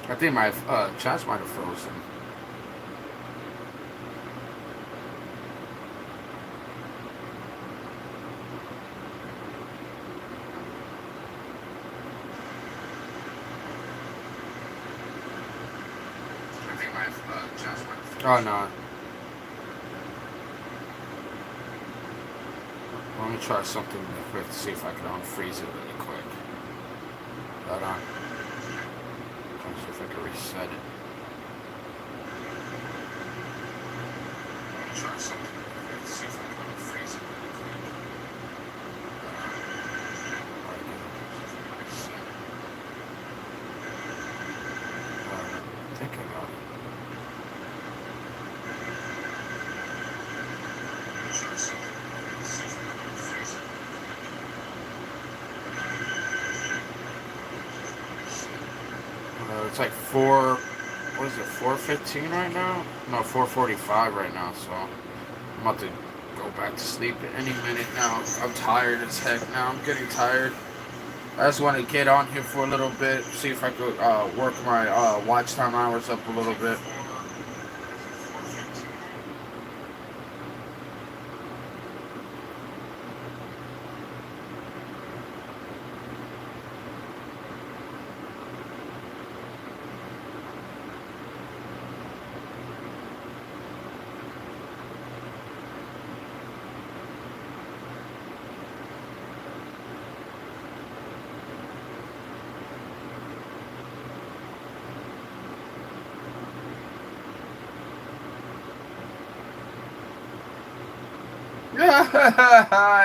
I think my chat might have frozen. I think my chat might have frozen. Oh no. Let me try something real quick to see if I can unfreeze it really quick. Hold on. Let me see if I can reset it. Let me try something real quick to see if I can unfreeze it really quick. I think I got it. Let me try something. It's like 4:15 right now? No, 4:45 right now, so I'm about to go back to sleep at any minute now. I'm tired as heck now. I'm getting tired. I just want to get on here for a little bit, see if I could work my watch time hours up a little bit.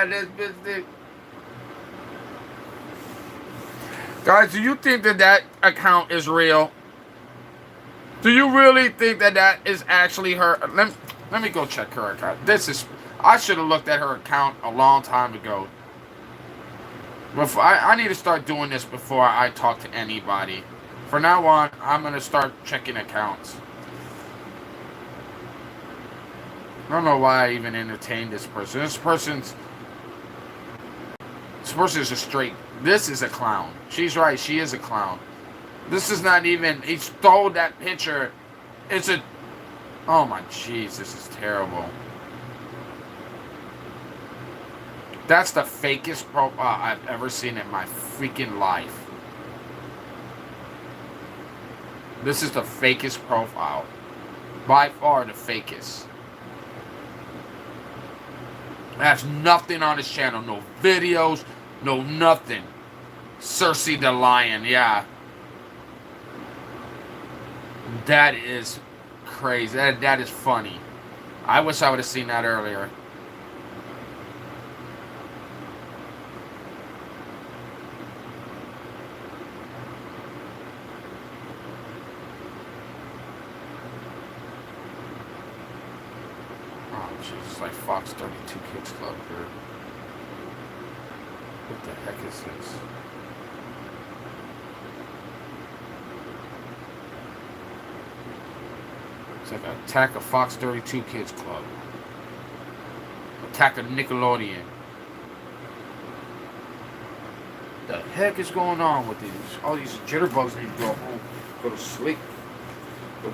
This business. Guys, do you think that account is real? Do you really think that is actually her? Let me go check her account. I should have looked at her account a long time ago. I need to start doing this before I talk to anybody. From now on, I'm going to start checking accounts. I don't know why I even entertained this person. This person is a straight. This is a clown. She's right. She is a clown. This is not even. He stole that picture. It's a. Oh my jeez, this is terrible. That's the fakest profile I've ever seen in my freaking life. This is the fakest profile. By far the fakest. Has nothing on his channel. No videos. No nothing. Cersei the Lion. Yeah. That is crazy. That is funny. I wish I would have seen that earlier. It's like Fox 32 Kids Club here. What the heck is this? It's like an attack of Fox 32 Kids Club. Attack of Nickelodeon. The heck is going on with these? All these jitterbugs need to go home, go to sleep, go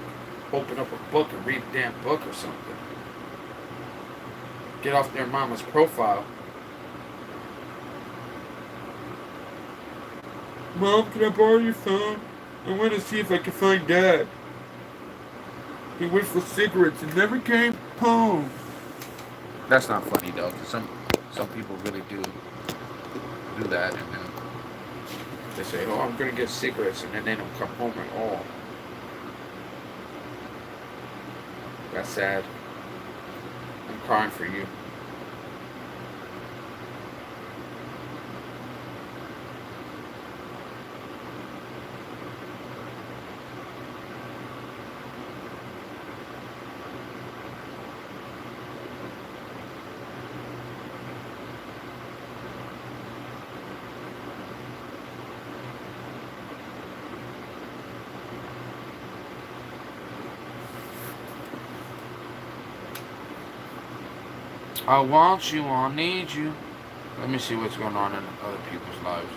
open up a book and read a damn book or something. Get off their mama's profile. Mom, can I borrow your phone? I want to see if I can find Dad. He went for cigarettes and never came home. That's not funny though, because some people really do that, and then they say, "Oh, I'm gonna get cigarettes," and then they don't come home at all. That's sad. I'm crying for you. I want you, I need you. Let me see what's going on in other people's lives.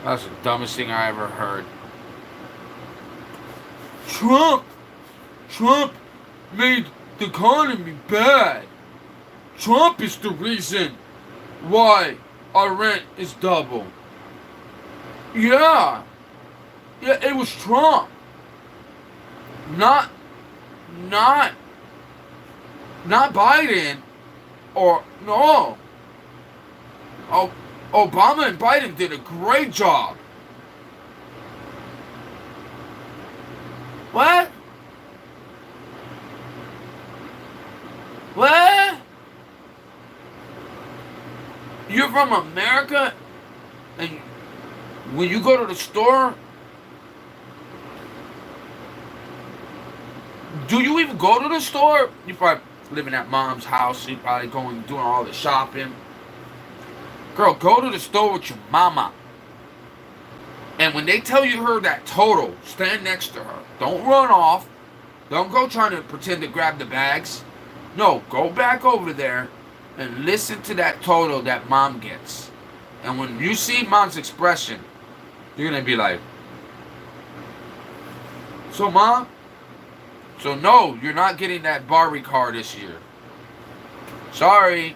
That's the dumbest thing I ever heard. Trump made the economy bad. Trump is the reason why our rent is double. Yeah, it was Trump. Not Biden or no. Obama and Biden did a great job. What? What? You're from America, and when you go to the store, do you even go to the store? You probably living at mom's house. You probably going doing all the shopping. Girl, go to the store with your mama. And when they tell you her that total, stand next to her. Don't run off. Don't go trying to pretend to grab the bags. No, go back over there and listen to that total that mom gets. And when you see mom's expression, you're going to be like, so mom? So no, you're not getting that Barbie car this year. Sorry.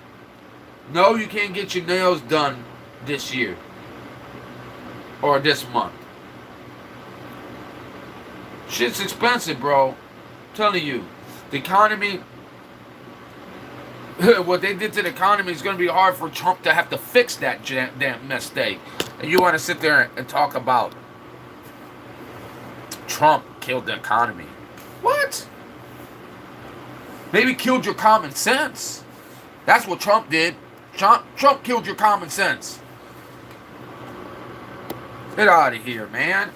No, you can't get your nails done this year. Or this month. Shit's expensive, bro. I'm telling you. The economy, what they did to the economy is going to be hard for Trump to have to fix that damn mistake. And you want to sit there and talk about Trump killed the economy. What? Maybe killed your common sense. That's what Trump did. Trump killed your common sense. Get out of here, man.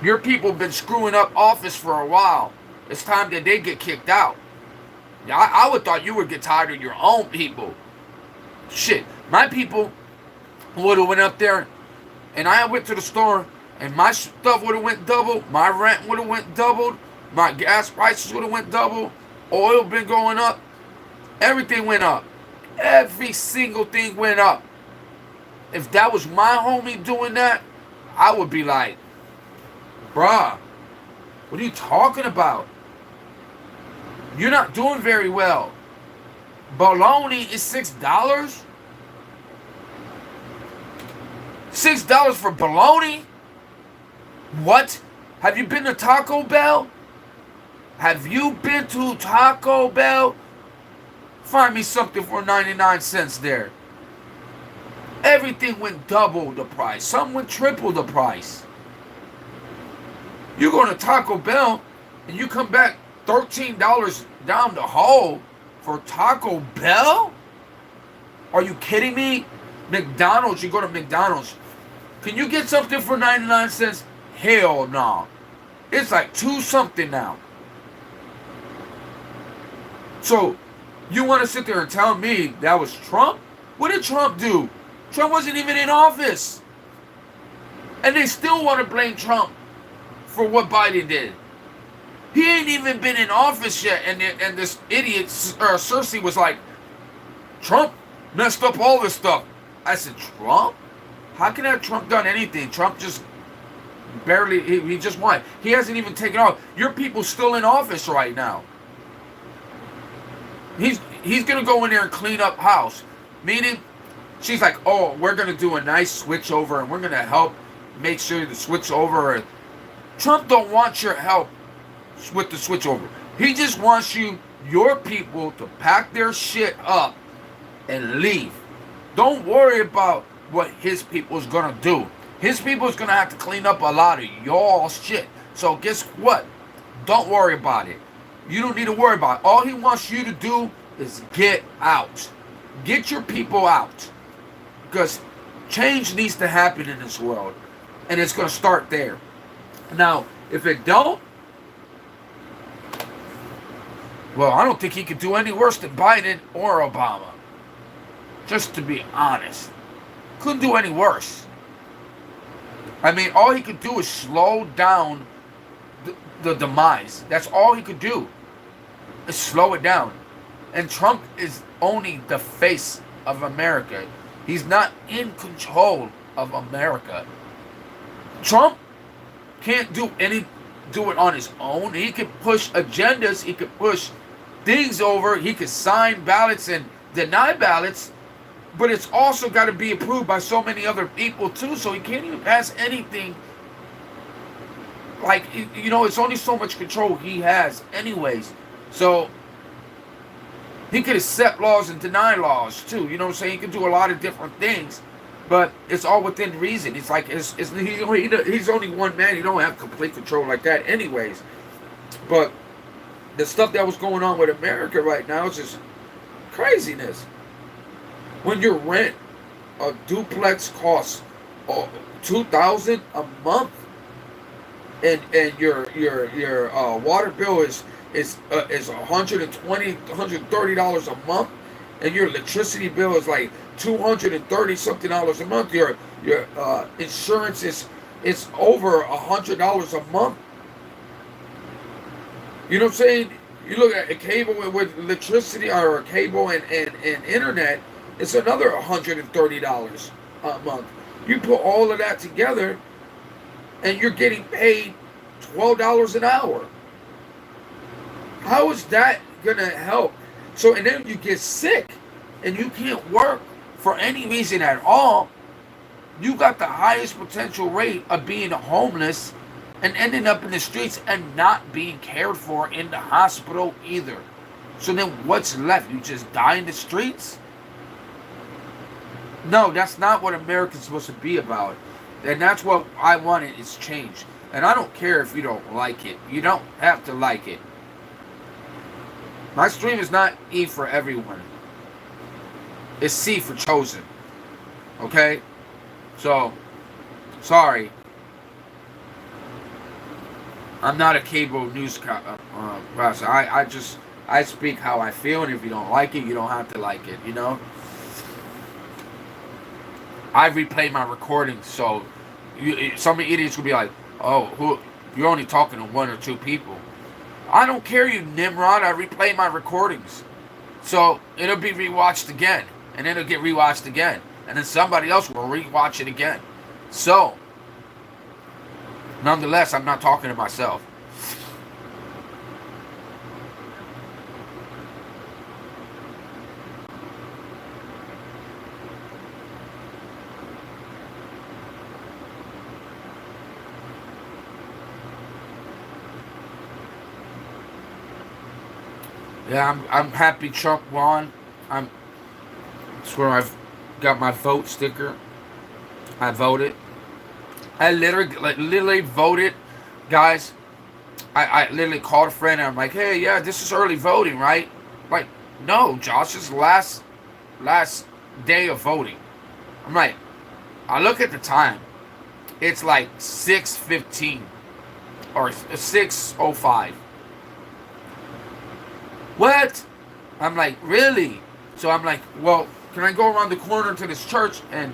Your people been screwing up office for a while. It's time that they get kicked out. Yeah, I would thought you would get tired of your own people. Shit, my people would have went up there, and I went to the store, and my stuff would have went double. My rent would have went doubled. My gas prices would have went double. Oil been going up. Everything went up. Every single thing went up. If that was my homie doing that, I would be like, bruh, what are you talking about? You're not doing very well. Bologna is $6? $6 for bologna? What? Have you been to Taco Bell? Have you been to Taco Bell? Find me something for 99 cents there. Everything went double the price. Some went triple the price. You go to Taco Bell and you come back $13 down the hole for Taco Bell? Are you kidding me? McDonald's, you go to McDonald's. Can you get something for 99 cents? Hell no. It's like 2 something now. So, you want to sit there and tell me that was Trump? What did Trump do? Trump wasn't even in office. And they still want to blame Trump for what Biden did. He ain't even been in office yet. And this idiot, Cersei, was like, Trump messed up all this stuff. I said, Trump? How can have Trump done anything? Trump just barely, he just won. He hasn't even taken off. Your people's still in office right now. He's going to go in there and clean up house. Meaning, she's like, oh, we're going to do a nice switch over and we're going to help make sure the switch over. Trump don't want your help with the switch over. He just wants your people to pack their shit up and leave. Don't worry about what his people's going to do. His people's going to have to clean up a lot of y'all's shit. So guess what? Don't worry about it. You don't need to worry about it. All he wants you to do is get out. Get your people out. Because change needs to happen in this world. And it's going to start there. Now, if it don't, well, I don't think he could do any worse than Biden or Obama. Just to be honest. Couldn't do any worse. I mean, all he could do is slow down the demise. That's all he could do. Is slow it down. And Trump is only the face of America. He's not in control of America. Trump can't do it on his own. He can push agendas. He can push things over. He can sign ballots and deny ballots. But it's also got to be approved by so many other people too. So he can't even pass anything. Like, it's only so much control he has anyways. So he could accept laws and deny laws too. You know what I'm saying? He can do a lot of different things. But it's all within reason. It's like he's only one man. He don't have complete control like that anyways. But the stuff that was going on with America right now is just craziness. When your rent, a duplex costs $2,000 a month, and your water bill is $130 a month, and your electricity bill is like $230 something a month. Your insurance is over $100 a month. You know what I'm saying? You look at a cable with electricity, or a cable and internet, it's another $130 a month. You put all of that together, and you're getting paid $12 an hour. How is that gonna help? So, and then you get sick, and you can't work for any reason at all. You got the highest potential rate of being homeless and ending up in the streets and not being cared for in the hospital either. So then what's left? You just die in the streets? No, that's not what America's supposed to be about. And that's what I wanted, is change. And I don't care if you don't like it. You don't have to like it. My stream is not E for everyone. It's C for chosen. Okay? So, sorry. I'm not a cable news person. I speak how I feel, and if you don't like it, you don't have to like it, you know? I replay my recordings, so some idiots will be like, oh, you're only talking to one or two people. I don't care, you Nimrod. I replay my recordings. So it'll be rewatched again, and then it'll get rewatched again, and then somebody else will rewatch it again. So, nonetheless, I'm not talking to myself. Yeah, I'm happy Trump won. That's where I've got my vote sticker. I voted. I literally voted, guys. I literally called a friend and I'm like, hey, yeah, this is early voting, right? Like, no, Josh, this is last day of voting. I'm like, I look at the time. It's like 6:15 or 6:05. What? I'm like, really? So I'm like, well, can I go around the corner to this church and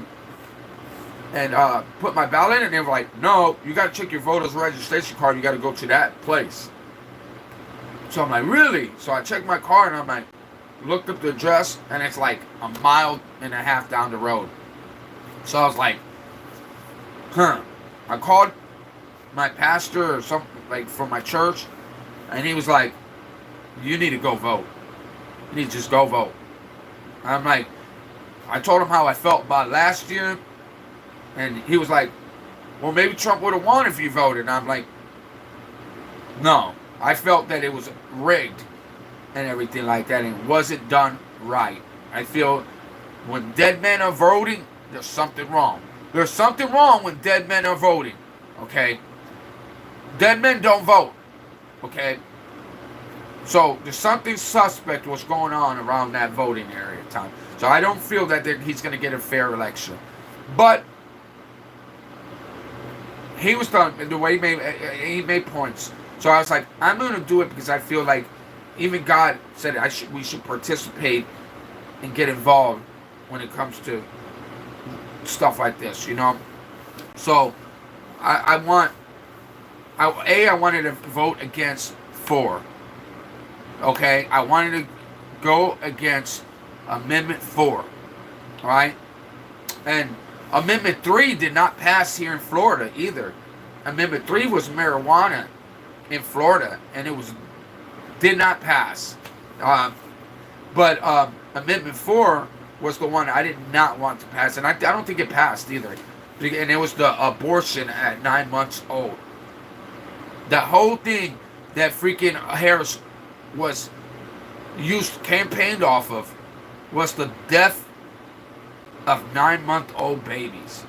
put my ballot in? And they were like, no, you got to check your voter's registration card. You got to go to that place. So I'm like, really? So I checked my card and I'm like, looked up the address, and it's like a mile and a half down the road. So I was like, I called my pastor or something, like, from my church, and he was like, you need to go vote. You need to just go vote. I'm like, I told him how I felt about last year, and he was like, well, maybe Trump would have won if you voted. And I'm like, no, I felt that it was rigged and everything like that, and it wasn't done right. I feel when dead men are voting, there's something wrong. There's something wrong when dead men are voting, okay? Dead men don't vote, okay? So there's something suspect what's going on around that voting area time. So I don't feel that he's going to get a fair election. But he was done the way he made points. So I was like, I'm going to do it because I feel like even God said we should participate and get involved when it comes to stuff like this, you know. So I wanted to vote against 4. Okay, I wanted to go against Amendment 4, all right? And Amendment 3 did not pass here in Florida either. Amendment 3 was marijuana in Florida, and it was did not pass. But Amendment 4 was the one I did not want to pass, and I don't think it passed either. And it was the abortion at 9 months old. The whole thing that freaking Harris was campaigned off of was the death of 9-month-old babies.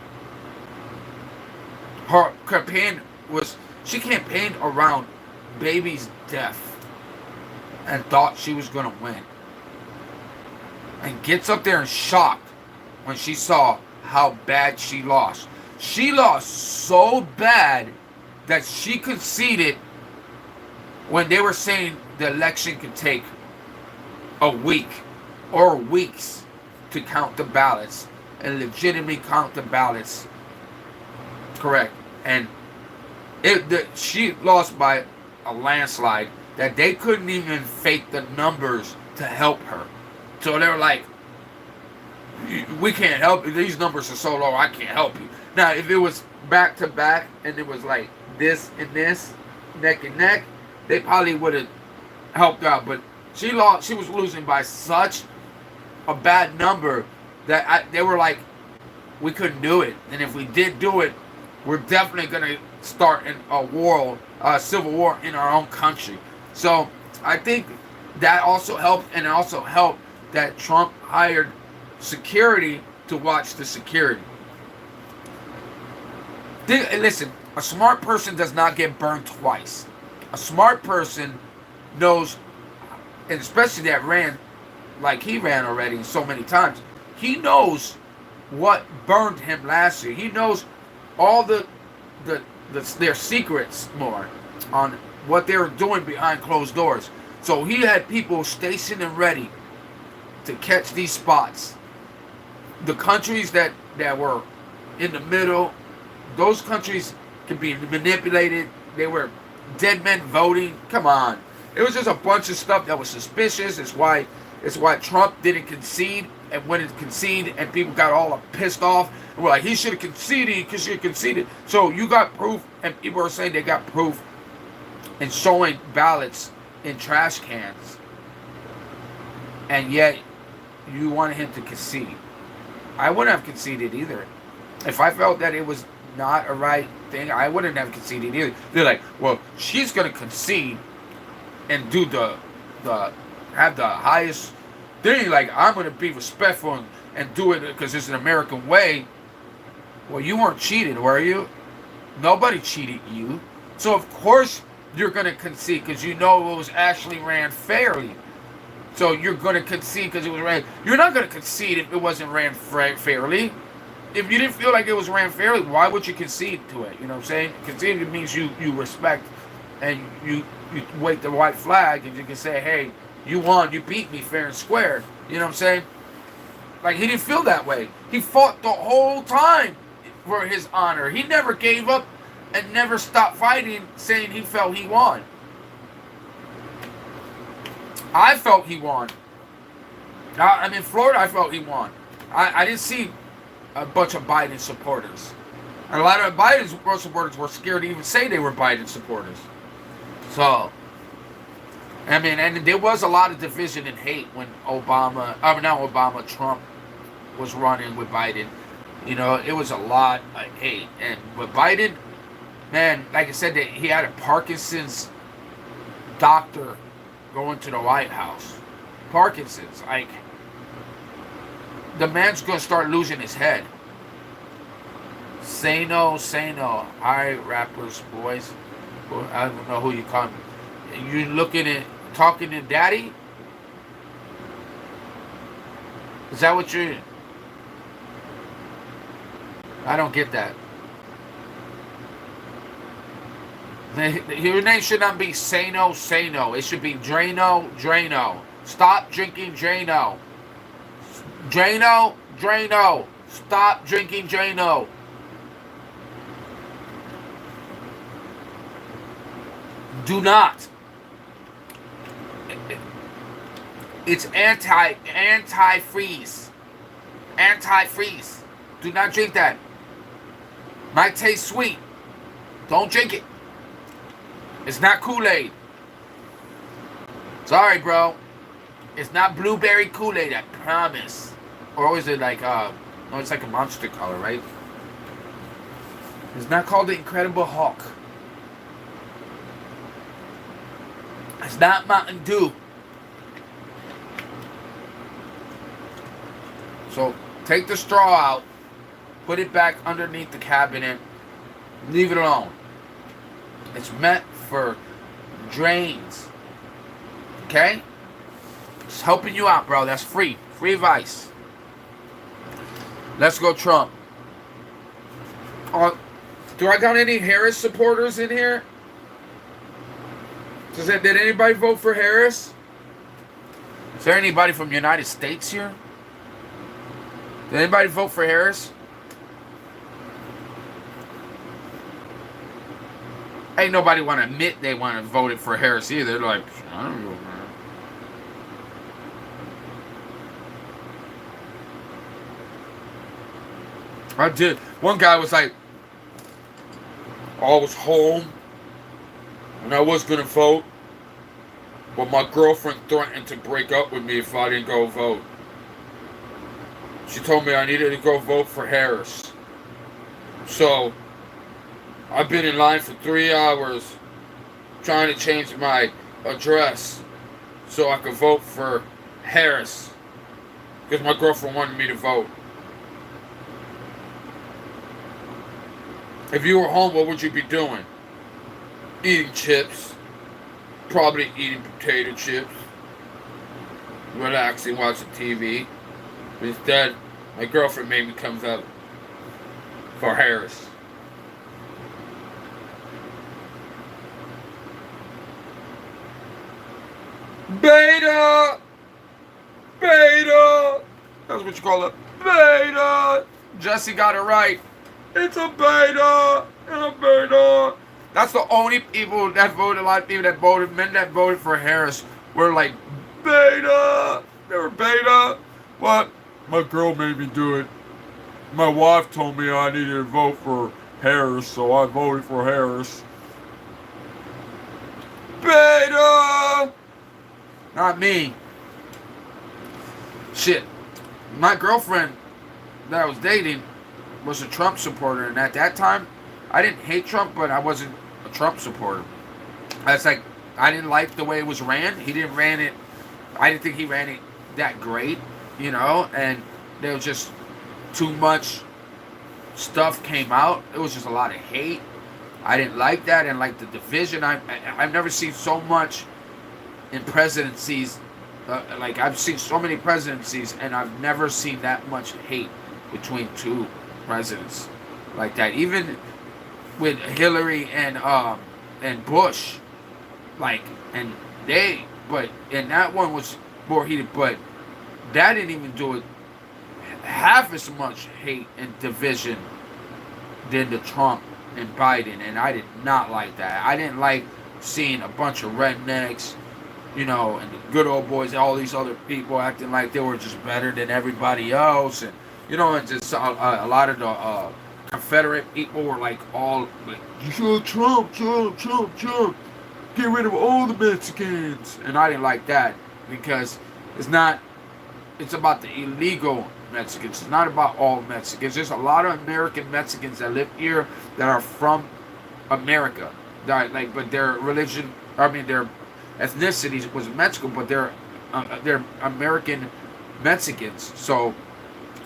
Her campaign she campaigned around babies' death and thought she was going to win. And gets up there and shocked when she saw how bad she lost. She lost so bad that she conceded when they were saying the election could take a week or weeks to count the ballots and legitimately count the ballots correct. And she lost by a landslide that they couldn't even fake the numbers to help her. So they were like, we can't help you. These numbers are so low, I can't help you. Now, if it was back to back and it was like this and this, neck and neck, they probably would have helped out. But she was losing by such a bad number that they were like, we couldn't do it. And if we did do it, we're definitely going to start a civil war in our own country. So I think that also helped, and it also helped that Trump hired security to watch the security. Listen, a smart person does not get burned twice. A smart person knows, and especially that ran like he ran already so many times, he knows what burned him last year. He knows all their secrets more on what they were doing behind closed doors. So he had people stationed and ready to catch these spots. The countries that were in the middle, those countries could be manipulated. They were dead men voting. Come on. It was just a bunch of stuff that was suspicious. It's why Trump didn't concede, and when it conceded and people got all pissed off and were like, he should have conceded because he conceded. So you got proof, and people are saying they got proof in showing ballots in trash cans, and yet you wanted him to concede. I wouldn't have conceded either. If I felt that it was not a right thing, I wouldn't have conceded either. They're like, well, she's going to concede and do have the highest thing. Like, I'm going to be respectful and do it because it's an American way. Well, you weren't cheated, were you? Nobody cheated you. So, of course, you're going to concede because you know it was actually ran fairly. So you're going to concede because it was ran. You're not going to concede if it wasn't ran fairly. If you didn't feel like it was ran fairly, why would you concede to it? You know what I'm saying? Concede means you respect and you wave the white flag and you can say, hey, you won, you beat me fair and square. You know what I'm saying? Like, he didn't feel that way. He fought the whole time for his honor. He never gave up and never stopped fighting, saying he felt he won. I felt he won. I'm in Florida, I felt he won. I didn't see a bunch of Biden supporters. And a lot of Biden supporters were scared to even say they were Biden supporters. So, I mean, and there was a lot of division and hate when Trump was running with Biden. You know, it was a lot of hate. And with Biden, man, like I said, that he had a Parkinson's doctor going to the White House. Parkinson's, like, the man's gonna start losing his head. Say no, say no. Alright, rappers, boys. I don't know who you call me. You looking at talking to daddy? Is that what you're? I don't get that. Your name should not be Say No, Say No. It should be Drano, Drano. Stop drinking Drano. Drano, Drano. Stop drinking Drano. Do not. It's anti-freeze. Anti-freeze. Do not drink that. Might taste sweet. Don't drink it. It's not Kool-Aid. Sorry, bro. It's not blueberry Kool-Aid, I promise. Or is it like, no, it's like a monster color, right? It's not called the Incredible Hulk. It's not Mountain Dew. So, take the straw out. Put it back underneath the cabinet. Leave it alone. It's meant for drains. Okay? It's helping you out, bro. That's free. Free advice. Let's go Trump. Do I got any Harris supporters in here? Did anybody vote for Harris? Is there anybody from the United States here? Did anybody vote for Harris? Ain't nobody want to admit they want to vote for Harris either. They're like, I don't know, man. I did. One guy was like, I was home and I was going to vote, but my girlfriend threatened to break up with me if I didn't go vote. She told me I needed to go vote for Harris. So, I've been in line for 3 hours trying to change my address so I could vote for Harris because my girlfriend wanted me to vote. If you were home, what would you be doing? Eating chips. Probably eating potato chips. Relaxing, watching TV. But instead, my girlfriend made me come vote for Harris. Beta! Beta! That's what you call it. Beta! Jesse got it right. It's a beta! It's a beta! That's the only people that voted, a lot of people that voted, men that voted for Harris were like, beta! They were beta! What? My girl made me do it. My wife told me I needed to vote for Harris, so I voted for Harris. Beta! Not me. Shit. My girlfriend that I was dating was a Trump supporter, and at that time, I didn't hate Trump, but I wasn't a Trump supporter. That's like, I didn't like the way it was ran. He didn't ran it, I didn't think he ran it that great, you know, and there was just too much stuff came out. It was just a lot of hate. I didn't like that, and like the division, I've never seen so much in presidencies. Like, I've seen so many presidencies, and I've never seen that much hate between two presidents like that. Even with Hillary and Bush, like, and they, but and that one was more heated, but that didn't even do it half as much hate and division than the Trump and Biden, and I did not like that. I didn't like seeing a bunch of rednecks, you know, and the good old boys, all these other people acting like they were just better than everybody else, and you know, and just a lot of the Confederate people were like all like, Trump, get rid of all the Mexicans, and I didn't like that because it's about the illegal Mexicans. It's not about all Mexicans. There's a lot of American Mexicans that live here that are from America, that like, but their religion, their ethnicity was Mexican, but they're American Mexicans. So,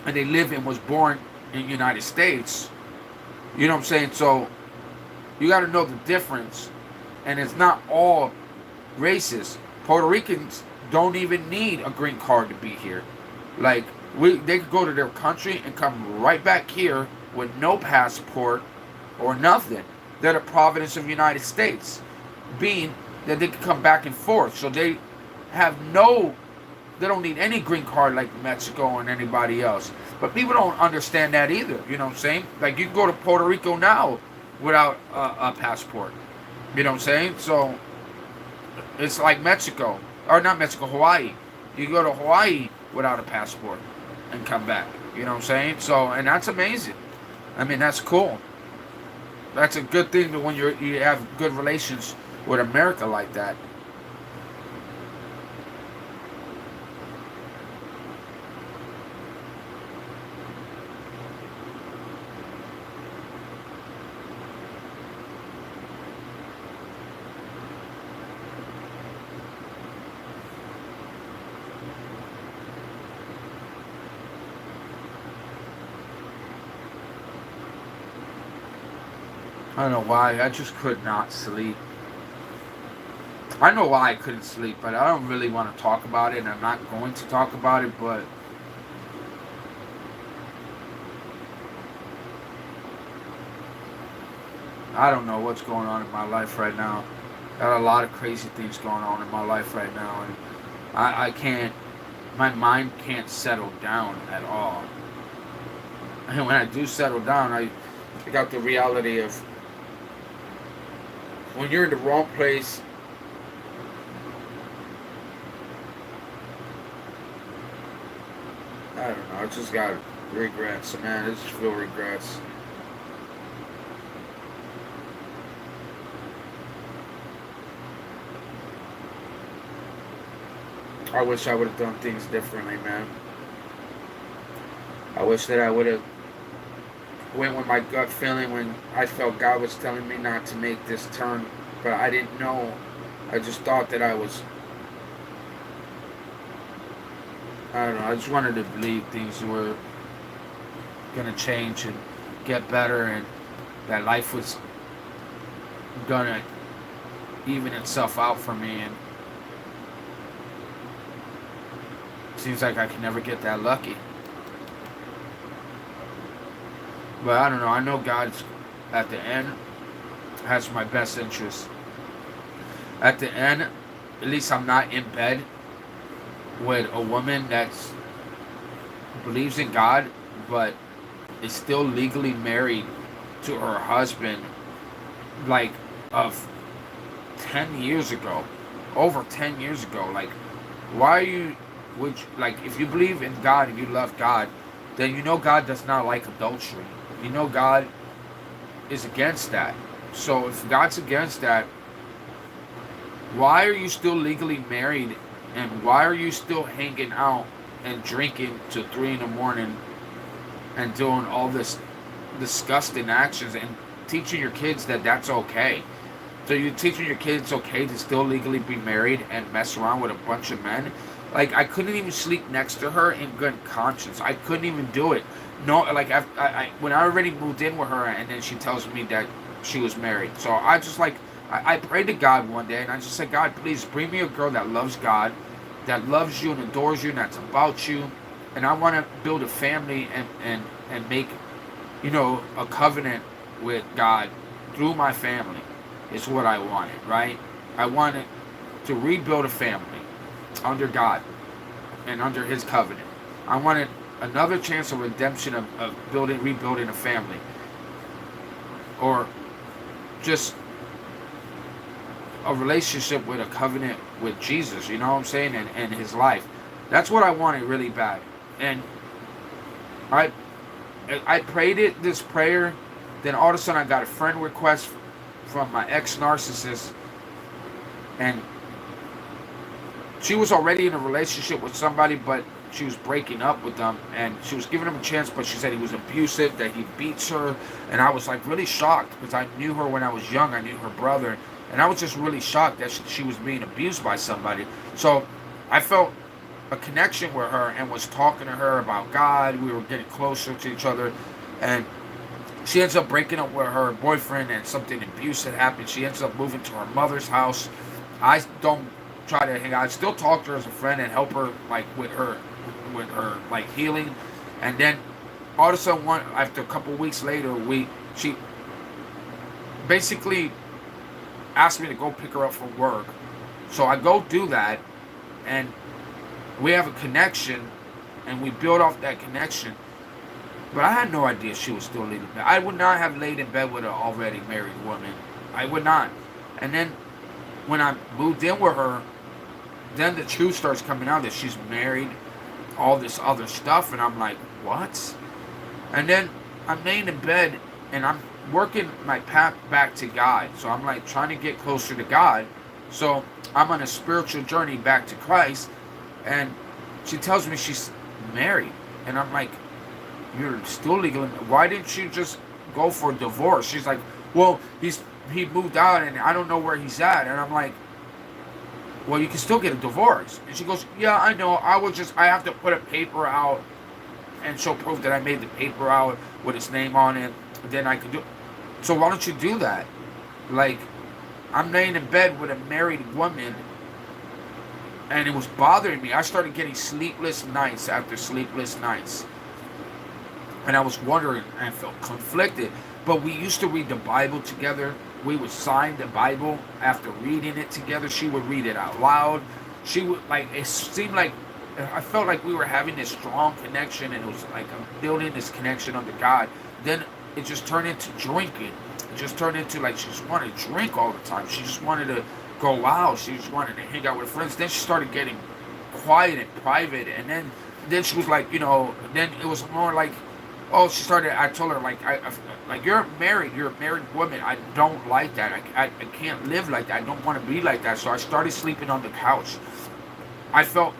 and they live and was born in the United States. You know what I'm saying? So, you got to know the difference, and it's not all racist. Puerto Ricans don't even need a green card to be here. Like, they could go to their country and come right back here with no passport or nothing. They're the province of the United States, being that they can come back and forth. So they don't need any green card like Mexico and anybody else. But people don't understand that either, you know what I'm saying? Like, you can go to Puerto Rico now without a passport, you know what I'm saying? So, it's like Mexico, or not Mexico, Hawaii. You go to Hawaii without a passport. and come back. You know what I'm saying? So, and that's amazing. I mean, that's cool. That's a good thing that when you have good relations with America like that. I don't know why. I just could not sleep. I know why I couldn't sleep, but I don't really want to talk about it, and I'm not going to talk about it, but I don't know what's going on in my life right now. Got a lot of crazy things going on in my life right now, and I can't, my mind can't settle down at all. And when I do settle down, I got the reality of when you're in the wrong place. I don't know. I just got regrets, man. I just feel regrets. I wish I would have done things differently, man. I wish that I would have went with my gut feeling when I felt God was telling me not to make this turn, but I didn't know. I just thought that I was. I don't know. I just wanted to believe things were gonna change and get better, and that life was gonna even itself out for me. And it seems like I can never get that lucky. But I don't know. I know God's at the end has my best interest. At the end, at least I'm not in bed with a woman that believes in God, but is still legally married to her husband, like of 10 years ago, over 10 years ago. Like, why are you? Would you, like, if you believe in God and you love God, then you know God does not like adultery. You know God is against that. So if God's against that, why are you still legally married, and why are you still hanging out and drinking till 3 in the morning and doing all this disgusting actions and teaching your kids that that's okay? So you're teaching your kids it's okay to still legally be married and mess around with a bunch of men? Like, I couldn't even sleep next to her in good conscience. I couldn't even do it. No, like, when I already moved in with her, and then she tells me that she was married. So I just, like, I prayed to God one day, and I just said, God, please bring me a girl that loves God, that loves you and adores you, and that's about you. And I want to build a family and make, you know, a covenant with God through my family is what I wanted, right? I wanted to rebuild a family under God and under His covenant. I wanted another chance of redemption of rebuilding a family, or just a relationship with a covenant with Jesus, you know what I'm saying, and His life. That's what I wanted really bad. And I prayed this prayer, then all of a sudden I got a friend request from my ex-narcissist, and she was already in a relationship with somebody, but she was breaking up with them, and she was giving him a chance, but she said he was abusive, that he beats her, and I was like really shocked, because I knew her when I was young. I knew her brother, and I was just really shocked that she was being abused by somebody. So I felt a connection with her and was talking to her about God. We were getting closer to each other, and she ends up breaking up with her boyfriend, and something abusive happened. She ends up moving to her mother's house. I don't try to hang out. I still talk to her as a friend and help her, like, with her like healing. And then all of a sudden, after a couple weeks later, she basically asked me to go pick her up from work. So I go do that, and we have a connection, and we build off that connection. But I had no idea she was still leaving bed. I would not have laid in bed with an already married woman. I would not. And then when I moved in with her, then the truth starts coming out that she's married, all this other stuff, and I'm like, what? And then I'm laying in bed, and I'm working my path back to God. So I'm like trying to get closer to God. So I'm on a spiritual journey back to Christ, and she tells me she's married, and I'm like, you're still legal. Why didn't you just go for a divorce? She's like, well, he moved out, and I don't know where he's at. And I'm like, well, you can still get a divorce. And she goes, yeah, I know. I have to put a paper out and show proof that I made the paper out with his name on it. Then I can do. So why don't you do that? Like, I'm laying in bed with a married woman, and it was bothering me. I started getting sleepless nights after sleepless nights. And I was wondering, and I felt conflicted. But we used to read the Bible together. We would sign the Bible after reading it together. She would read it out loud. She would, like, it seemed like, I felt like we were having this strong connection, and it was like I'm building this connection under God. Then it just turned into drinking. It just turned into, like, she just wanted to drink all the time. She just wanted to go out. She just wanted to hang out with friends. Then she started getting quiet and private. And then she was like, then it was more like, oh, I told her, like, you're a married woman. I don't like that. I can't live like that. I don't want to be like that. So I started sleeping on the couch. I felt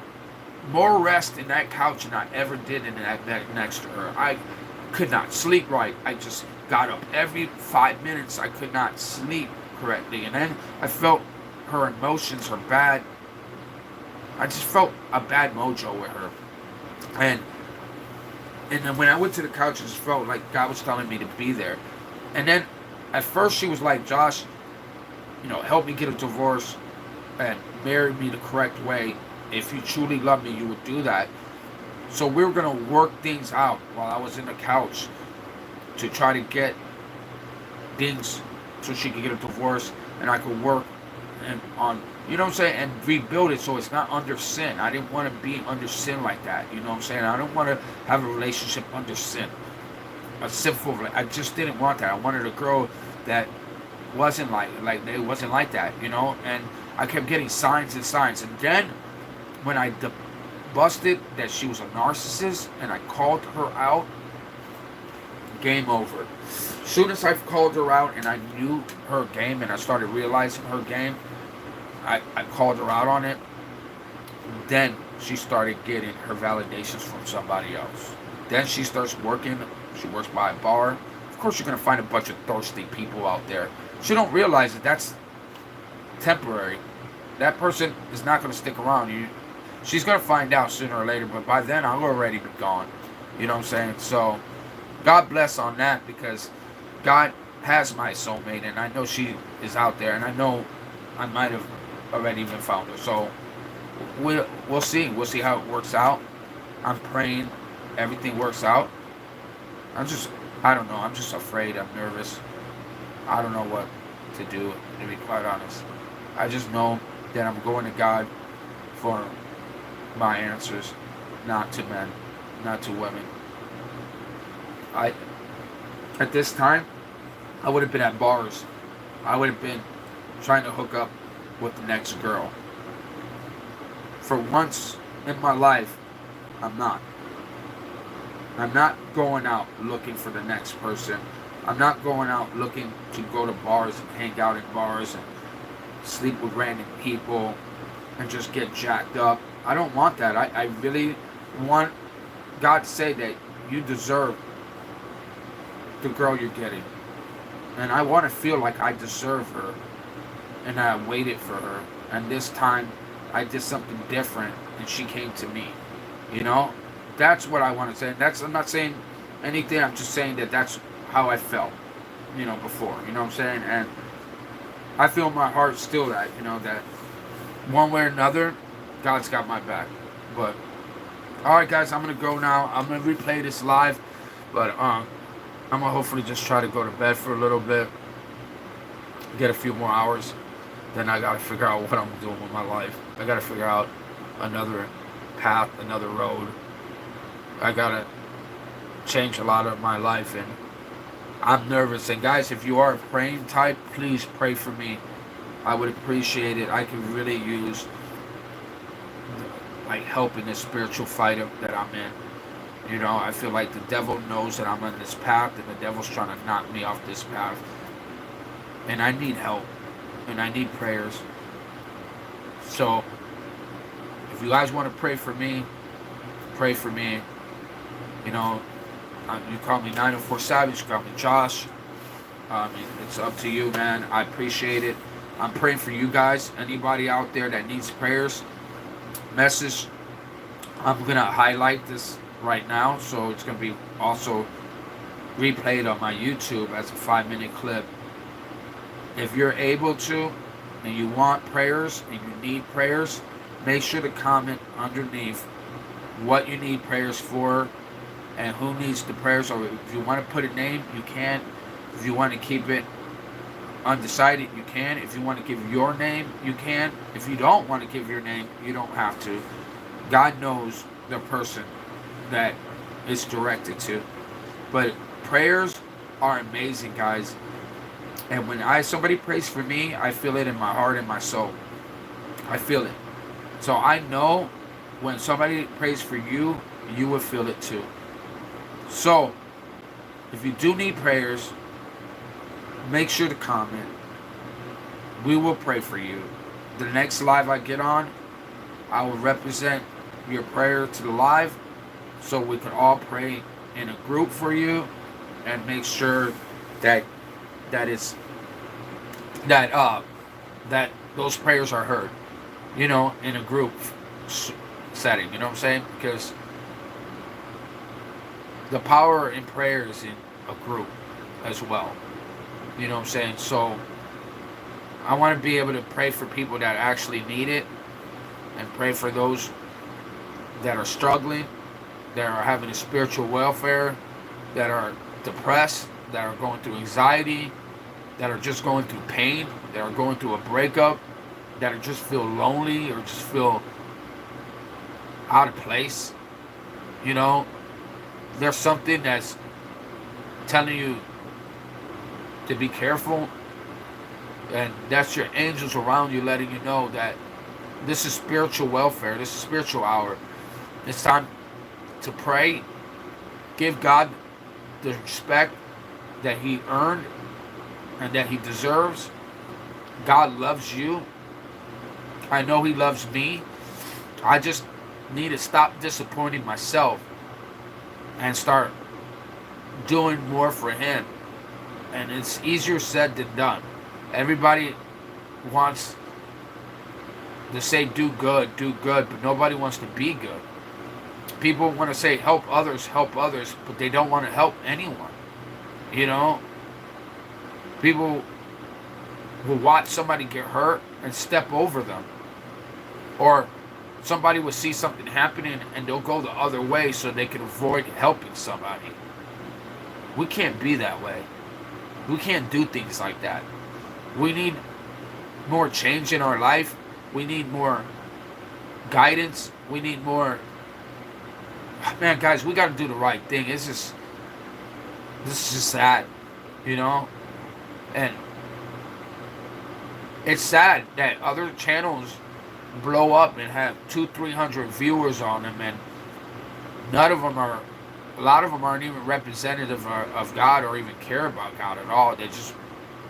more rest in that couch than I ever did in that next to her. I could not sleep right. I just got up every 5 minutes. I could not sleep correctly. And then I felt her emotions, I just felt a bad mojo with her. And then when I went to the couch, I just felt like God was telling me to be there. And then at first she was like, Josh, help me get a divorce and marry me the correct way. If you truly love me, you would do that. So we were going to work things out while I was in the couch to try to get things so she could get a divorce and I could work you know what I'm saying, and rebuild it so it's not under sin. I didn't want to be under sin like that. You know what I'm saying? I don't want to have a relationship under sin. A sinful, I just didn't want that. I wanted a girl that wasn't like it wasn't like that, and I kept getting signs and signs. And then when I busted that she was a narcissist and I called her out, game over. As soon as I called her out and I knew her game and I started realizing her game, I called her out on it. Then she started getting her validations from somebody else. Then she starts working. She works by a bar. Of course, you're going to find a bunch of thirsty people out there. She don't realize that that's temporary. That person is not going to stick around. She's going to find out sooner or later, but by then I'll already be gone. You know what I'm saying? So God bless on that, because God has my soulmate, and I know she is out there, and I know I might have already even found her. So we'll see. We'll see how it works out. I'm praying everything works out. I don't know. I'm just afraid. I'm nervous. I don't know what to do, to be quite honest. I just know that I'm going to God for my answers, not to men, not to women. At this time, I would have been at bars. I would have been trying to hook up with the next girl. For once in my life, I'm not. I'm not going out looking for the next person. I'm not going out looking to go to bars and hang out in bars and sleep with random people and just get jacked up. I don't want that. I really want God to say that you deserve the girl you're getting. And I want to feel like I deserve her. And I waited for her. And this time, I did something different, and she came to me. That's what I want to say. I'm not saying anything. I'm just saying that that's how I felt, before. You know what I'm saying? And I feel in my heart still that, that one way or another, God's got my back. But, alright guys, I'm going to go now. I'm going to replay this live. But, I'm going to hopefully just try to go to bed for a little bit. Get a few more hours. Then I got to figure out what I'm doing with my life. I got to figure out another path, another road. I got to change a lot of my life, and I'm nervous. And guys, if you are a praying type, please pray for me. I would appreciate it. I could really use like help in this spiritual fight that I'm in. You know, I feel like the devil knows that I'm on this path, and the devil's trying to knock me off this path. And I need help, and I need prayers. So, if you guys want to pray for me, pray for me. You know, you call me 904 Savage, you call me Josh. It's up to you, man. I appreciate it. I'm praying for you guys. Anybody out there that needs prayers, message. I'm going to highlight this right now, so it's going to be also replayed on my YouTube as a 5-minute clip. If you're able to, and you want prayers, and you need prayers, make sure to comment underneath what you need prayers for, and who needs the prayers. Or if you want to put a name, you can. If you want to keep it undecided, you can. If you want to give your name, you can. If you don't want to give your name, you don't have to. God knows the person that it's directed to. But prayers are amazing, guys. And when somebody prays for me, I feel it in my heart and my soul. I feel it. So I know when somebody prays for you, you will feel it too. So, if you do need prayers, make sure to comment. We will pray for you. The next live I get on, I will represent your prayer to the live, so we can all pray in a group for you, and make sure that it's that those prayers are heard. You know, in a group setting. You know what I'm saying? Because the power in prayer is in a group as well. You know what I'm saying? So I want to be able to pray for people that actually need it, and pray for those that are struggling, that are having a spiritual welfare, that are depressed, that are going through anxiety, that are just going through pain, that are going through a breakup, that are just feel lonely or just feel out of place. You know, there's something that's telling you to be careful, and that's your angels around you letting you know that this is spiritual welfare, this is spiritual hour. It's time to pray, give God the respect that He earned and that He deserves. God loves you. I know He loves me. I just need to stop disappointing myself and start doing more for Him. And it's easier said than done. Everybody wants to say do good, but nobody wants to be good. People want to say help others, but they don't want to help anyone. You know? People will watch somebody get hurt and step over them. Or somebody will see something happening and they'll go the other way so they can avoid helping somebody. We can't be that way. We can't do things like that. We need more change in our life. We need more guidance. We need more... Man, guys, we got to do the right thing. This is just sad, you know? And it's sad that other channels blow up and have 200-300 viewers on them, and a lot of them aren't even representative of God or even care about God at all. They're just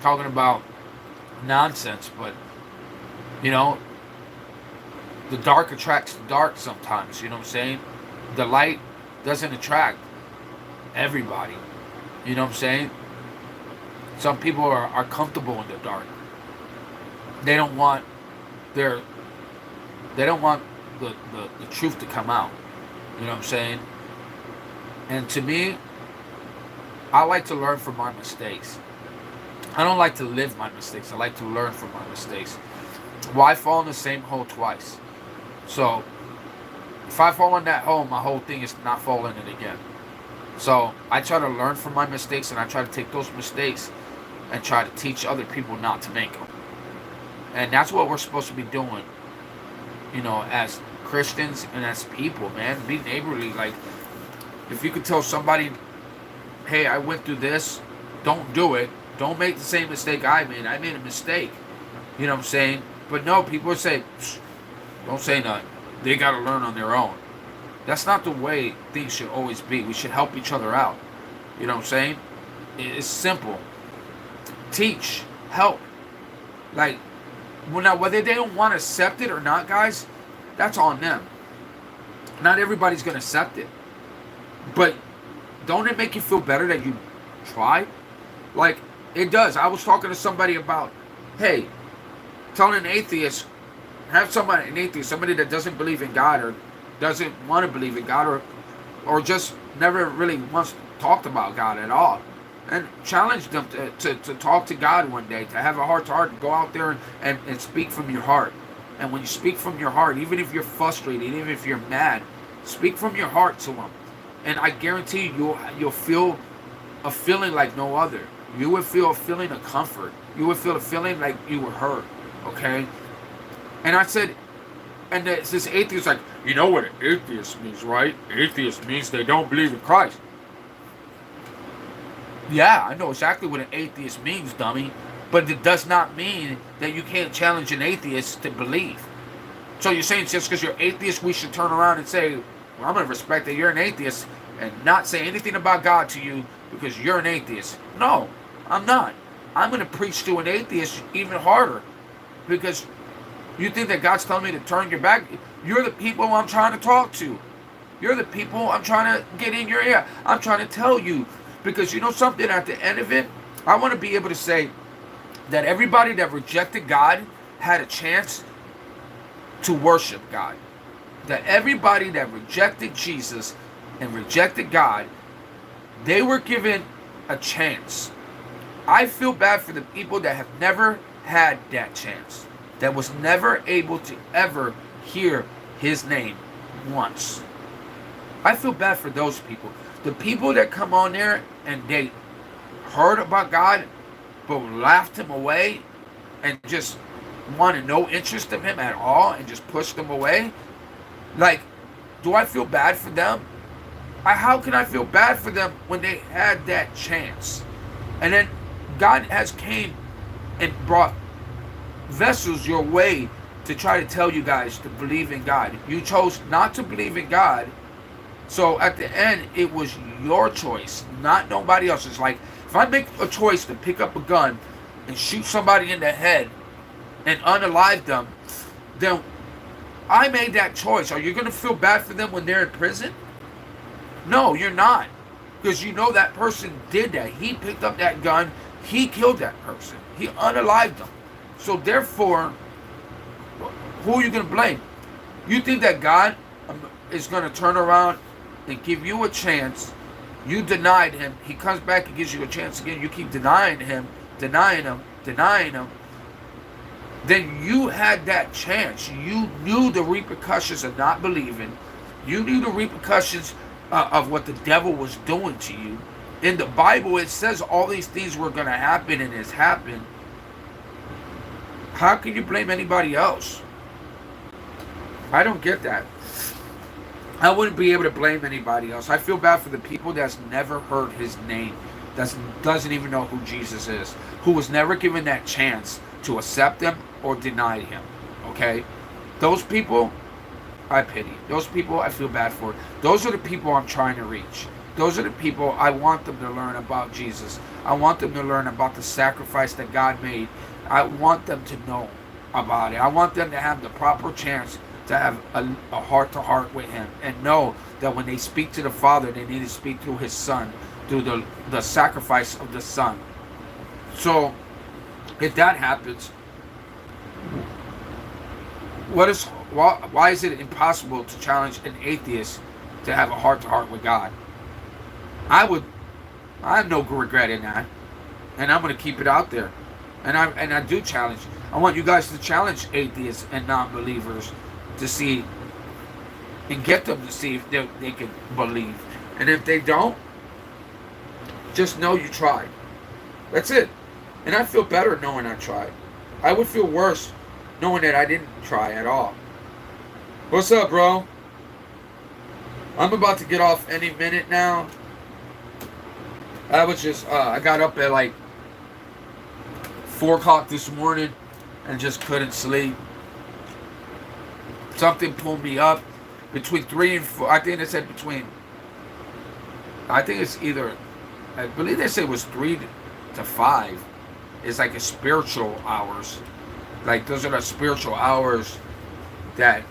talking about nonsense. But, you know, the dark attracts the dark sometimes, you know what I'm saying? The light doesn't attract everybody, you know what I'm saying? Some people are comfortable in the dark. They don't want the truth to come out, you know what I'm saying? And to me, I like to learn from my mistakes. I don't like to live my mistakes. I like to learn from my mistakes. Why fall in the same hole twice? So, if I fall in that hole, my whole thing is not fall in it again. So, I try to learn from my mistakes, and I try to take those mistakes and try to teach other people not to make them. And that's what we're supposed to be doing, you know, as Christians and as people, man. Be neighborly. Like, if you could tell somebody, hey, I went through this, don't do it. Don't make the same mistake I made. I made a mistake. You know what I'm saying? But no, people say, don't say nothing. they got to learn on their own. That's not the way things should always be. We should help each other out. You know what I'm saying? It's simple. Teach, help. Like, well, now whether they don't want to accept it or not, guys, that's on them. Not everybody's going to accept it. But don't it make you feel better that you tried? Like, it does. I was talking to somebody about, hey, telling an atheist, have somebody, an atheist, somebody that doesn't believe in God or doesn't want to believe in God or just never really once talked about God at all. And challenge them to talk to God one day, to have a heart-to-heart and go out there and speak from your heart. And when you speak from your heart, even if you're frustrated, even if you're mad, speak from your heart to them. And I guarantee you'll feel a feeling like no other. You will feel a feeling of comfort. You will feel a feeling like you were heard. Okay? And I said, and this atheist like, you know what an atheist means, right? Atheist means they don't believe in Christ. Yeah, I know exactly what an atheist means, dummy. But it does not mean that you can't challenge an atheist to believe. So you're saying just because you're atheist, we should turn around and say, well, I'm going to respect that you're an atheist and not say anything about God to you because you're an atheist. No, I'm not. I'm going to preach to an atheist even harder because you think that God's telling me to turn your back. You're the people I'm trying to talk to. You're the people I'm trying to get in your ear. I'm trying to tell you. Because you know something, at the end of it, I want to be able to say that everybody that rejected God had a chance to worship God. That everybody that rejected Jesus and rejected God, they were given a chance. I feel bad for the people that have never had that chance. That was never able to ever hear his name once. I feel bad for those people. The people that come on there and they heard about God but laughed him away and just wanted no interest of him at all and just pushed him away. Like, do I feel bad for them? How can I feel bad for them when they had that chance? And then God has came and brought vessels your way to try to tell you guys to believe in God. You chose not to believe in God. So at the end, it was your choice, not nobody else's. Like, if I make a choice to pick up a gun and shoot somebody in the head and unalive them, then I made that choice. Are you going to feel bad for them when they're in prison? No, you're not. Because you know that person did that. He picked up that gun. He killed that person. He unalived them. So therefore, who are you going to blame? You think that God is going to turn around and give you a chance? You denied him. He comes back and gives you a chance again. You keep denying him. Then you had that chance. You knew the repercussions of not believing. You knew the repercussions of what the devil was doing to you. In the Bible, it says all these things were going to happen and it's happened. How can you blame anybody else? I don't get that. I wouldn't be able to blame anybody else. I feel bad for the people that's never heard his name, that doesn't even know who Jesus is, who was never given that chance to accept him or deny him. Okay? Those people, I pity. Those people I feel bad for. Those are the people I'm trying to reach. Those are the people I want them to learn about Jesus. I want them to learn about the sacrifice that God made. I want them to know about it. I want them to have the proper chance to have a heart-to-heart with him and know that when they speak to the Father, they need to speak through his Son, through the sacrifice of the Son. So, if that happens, why is it impossible to challenge an atheist to have a heart-to-heart with God? I have no regret in that, and I'm going to keep it out there. And I do challenge. I want you guys to challenge atheists and non-believers to see and get them to see if they can believe. And if they don't, just know you tried. That's it. And I feel better knowing I tried. I would feel worse knowing that I didn't try at all. What's up, bro? I'm about to get off any minute now. I got up at like 4 o'clock this morning and just couldn't sleep. Something pulled me up between 3 and 4. I think they said between. I think it's either. I believe they said it was 3 to 5. It's like a spiritual hours. Like those are the spiritual hours that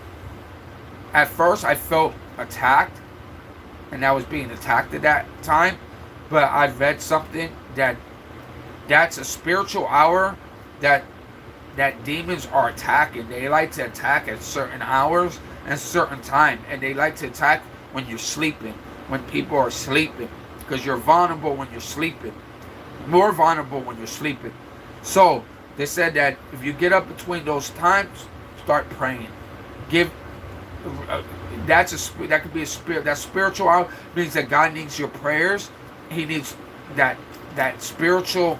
at first I felt attacked, and I was being attacked at that time. But I read something that's a spiritual hour that demons are attacking. They like to attack at certain hours and certain time, and they like to attack when you're sleeping, when people are sleeping, because you're vulnerable when you're sleeping, more vulnerable when you're sleeping. So they said that if you get up between those times, start praying. Give that could be a spirit. That spiritual hour means that God needs your prayers. He needs that spiritual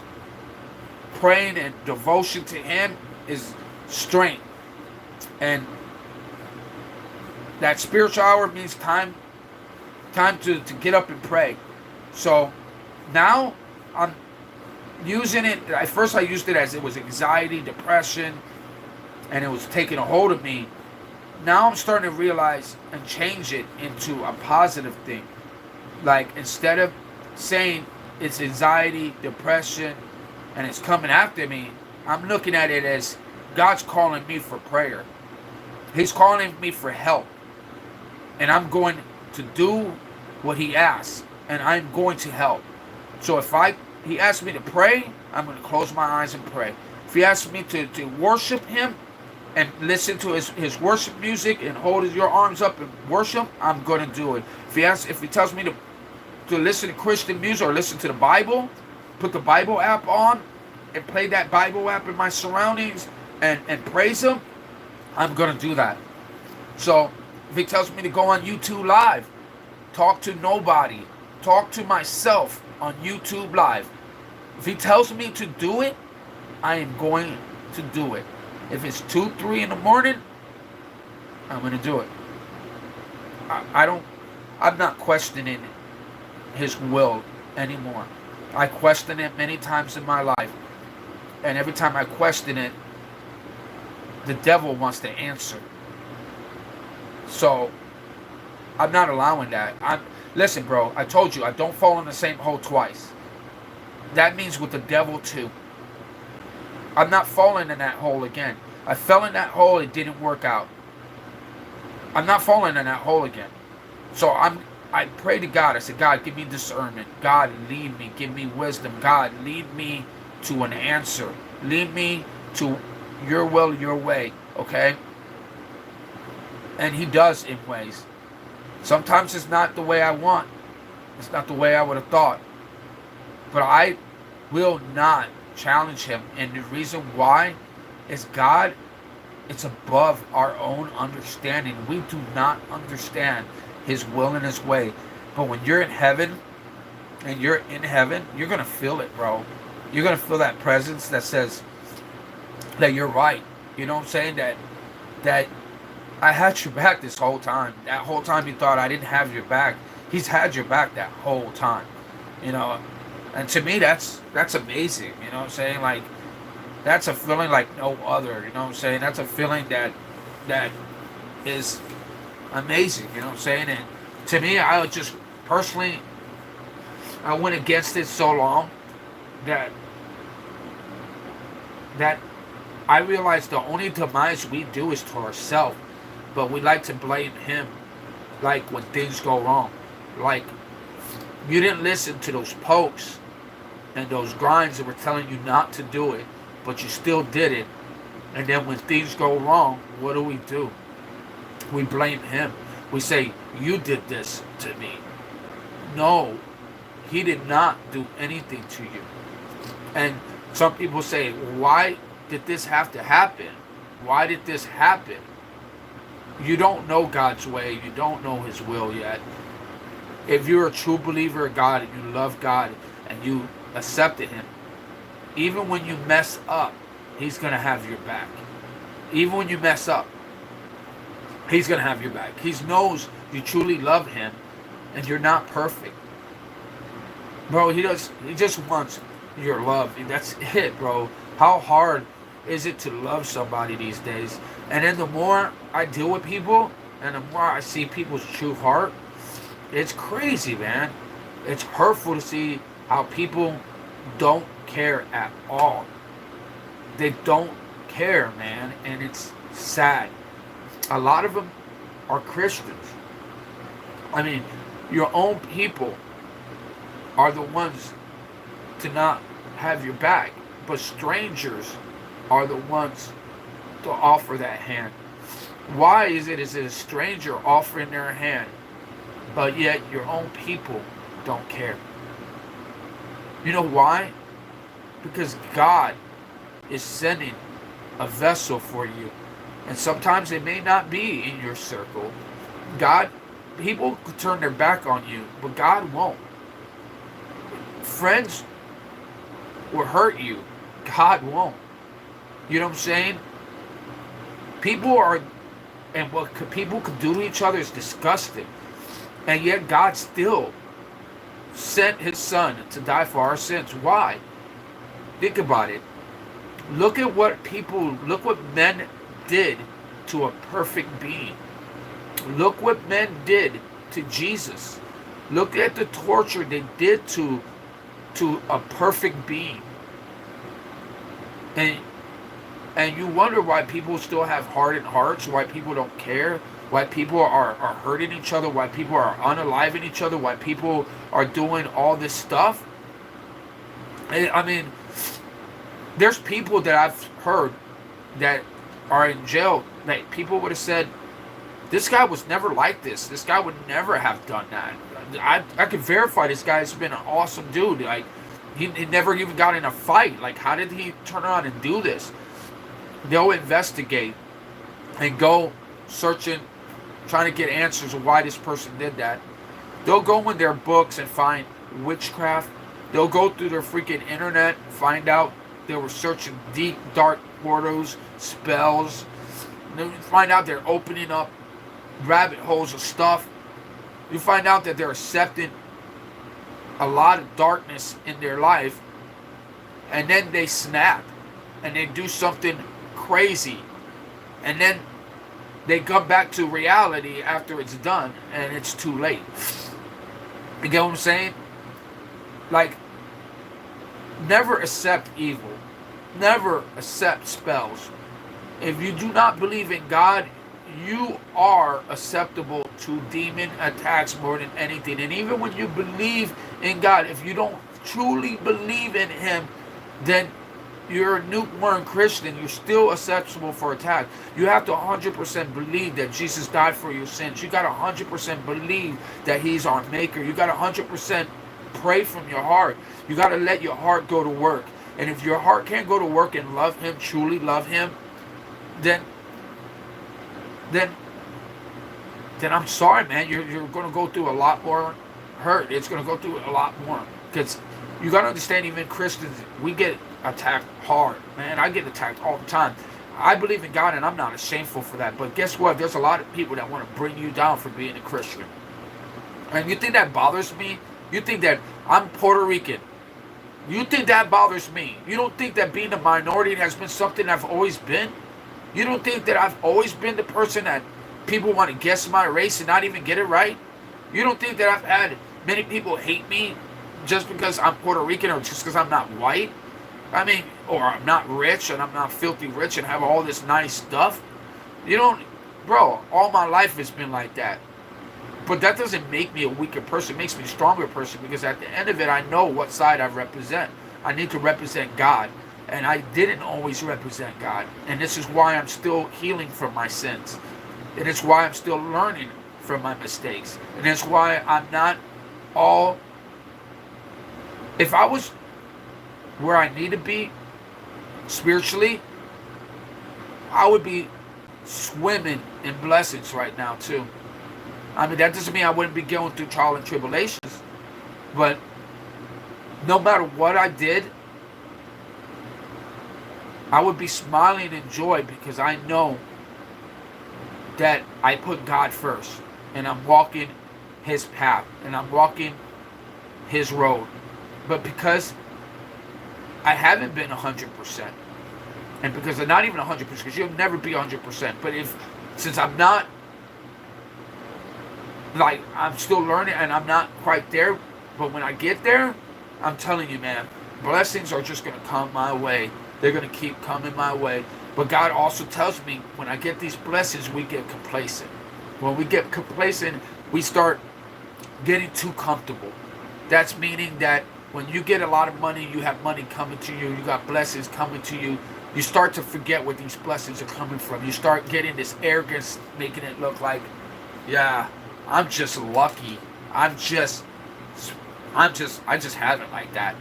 praying and devotion to Him is strength. And that spiritual hour means time to get up and pray. So now I'm using it. At first I used it as it was anxiety, depression, and it was taking a hold of me. Now I'm starting to realize and change it into a positive thing. Like instead of saying it's anxiety, depression, and it's coming after me, I'm looking at it as God's calling me for prayer. He's calling me for help. And I'm going to do what He asks. And I'm going to help. So if He asks me to pray, I'm going to close my eyes and pray. If He asks me to worship Him and listen to his worship music and hold your arms up and worship, I'm going to do it. If He tells me to listen to Christian music or listen to the Bible, put the Bible app on and play that Bible app in my surroundings and praise Him, I'm going to do that. So if He tells me to go on YouTube Live, talk to nobody, talk to myself on YouTube Live, if He tells me to do it, I am going to do it. If it's 2, 3 in the morning, I'm going to do it. I'm not questioning His will anymore. I question it many times in my life. And every time I question it, the devil wants to answer. So, I'm not allowing that. Listen, bro, I told you, I don't fall in the same hole twice. That means with the devil too. I'm not falling in that hole again. I fell in that hole, it didn't work out. I'm not falling in that hole again. So I pray to God. I said, God, give me discernment. God, lead me. Give me wisdom. God, lead me to an answer. Lead me to your will, your way. Okay? And He does in ways. Sometimes it's not the way I want. It's not the way I would have thought. But I will not challenge Him. And the reason why is God, it's above our own understanding. We do not understand His will and His way. But when you're in heaven, and you're in heaven, you're going to feel it, bro. You're going to feel that presence that says that you're right. You know what I'm saying? That I had your back this whole time. That whole time you thought I didn't have your back, He's had your back that whole time. You know, and to me that's amazing. You know what I'm saying? Like, that's a feeling like no other. You know what I'm saying? That's a feeling that is amazing. You know what I'm saying? And to me, I just personally, I went against it so long that I realized the only demise we do is to ourselves. But we like to blame Him, like when things go wrong. Like, you didn't listen to those pokes and those grinds that were telling you not to do it, but you still did it. And then when things go wrong, what do? We blame Him. We say, you did this to me. No, He did not do anything to you. And some people say, why did this have to happen? Why did this happen? You don't know God's way. You don't know His will yet. If you're a true believer of God and you love God and you accepted Him, even when you mess up, He's going to have your back. Even when you mess up, He's going to have your back. He knows you truly love Him and you're not perfect. Bro, He just wants your love. That's it, bro. How hard is it to love somebody these days? And then the more I deal with people, and the more I see people's true heart, it's crazy, man. It's hurtful to see how people don't care at all. They don't care, man, and it's sad. A lot of them are Christians. I mean, your own people are the ones to not have your back, but strangers are the ones to offer that hand. Why is it a stranger offering their hand, but yet your own people don't care? You know why? Because God is sending a vessel for you. And sometimes it may not be in your circle. People could turn their back on you, but God won't. Friends will hurt you. God won't. You know what I'm saying? And what people could do to each other is disgusting. And yet God still sent his son to die for our sins. Why? Think about it. Look what men did to a perfect being. Look what men did to Jesus. Look at the torture they did to a perfect being. And you wonder why people still have hardened hearts, why people don't care, why people are hurting each other, why people are unaliving each other, why people are doing all this stuff. I mean, there's people that I've heard that are in jail that people would have said, this guy was never like this. This guy would never have done that. I can verify this guy's been an awesome dude. Like, he never even got in a fight. Like, how did he turn around and do this? They'll investigate and go searching, trying to get answers of why this person did that. They'll go in their books and find witchcraft. They'll go through their freaking internet, find out they were searching deep, dark portals, spells. They'll find out they're opening up rabbit holes of stuff. You find out that they're accepting a lot of darkness in their life, and then they snap and they do something crazy, and then they come back to reality after it's done and it's too late. You get what I'm saying? Like, never accept evil. Never accept spells. If you do not believe in God, you are acceptable to demon attacks more than anything. And even when you believe in God, if you don't truly believe in him, then you're a lukewarm Christian. You're still acceptable for attack. You have to 100% believe that Jesus died for your sins. You got to 100% believe that he's our maker. You got to 100% pray from your heart. You got to let your heart go to work. And if your heart can't go to work and love him, truly love him, then I'm sorry, man. You're going to go through a lot more hurt. It's going to go through a lot more. Because you got to understand, even Christians, we get attacked hard, man. I get attacked all the time. I believe in God, and I'm not shameful for that. But guess what? There's a lot of people that want to bring you down for being a Christian. And you think that bothers me? You think that I'm Puerto Rican? You think that bothers me? You don't think that being a minority has been something I've always been? You don't think that I've always been the person that people want to guess my race and not even get it right? You don't think that I've had many people hate me just because I'm Puerto Rican or just because I'm not white? I mean, or I'm not rich and I'm not filthy rich and have all this nice stuff? You don't, bro, all my life has been like that. But that doesn't make me a weaker person. It makes me a stronger person, because at the end of it, I know what side I represent. I need to represent God. And I didn't always represent God. And this is why I'm still healing from my sins. And it's why I'm still learning from my mistakes. And it's why I'm not all... If I was where I need to be spiritually, I would be swimming in blessings right now too. I mean, that doesn't mean I wouldn't be going through trial and tribulations. But no matter what I did, I would be smiling in joy, because I know that I put God first. And I'm walking his path. And I'm walking his road. But because I haven't been 100%, And because they're not even 100%, because you'll never be 100%. But since I'm not, like, I'm still learning and I'm not quite there, but when I get there, I'm telling you, man, blessings are just going to come my way. They're going to keep coming my way. But God also tells me when I get these blessings, we get complacent. When we get complacent, we start getting too comfortable. That's meaning that when you get a lot of money, you have money coming to you, you got blessings coming to you, you start to forget where these blessings are coming from. You start getting this arrogance, making it look like, yeah, I'm just lucky. I just have it like that.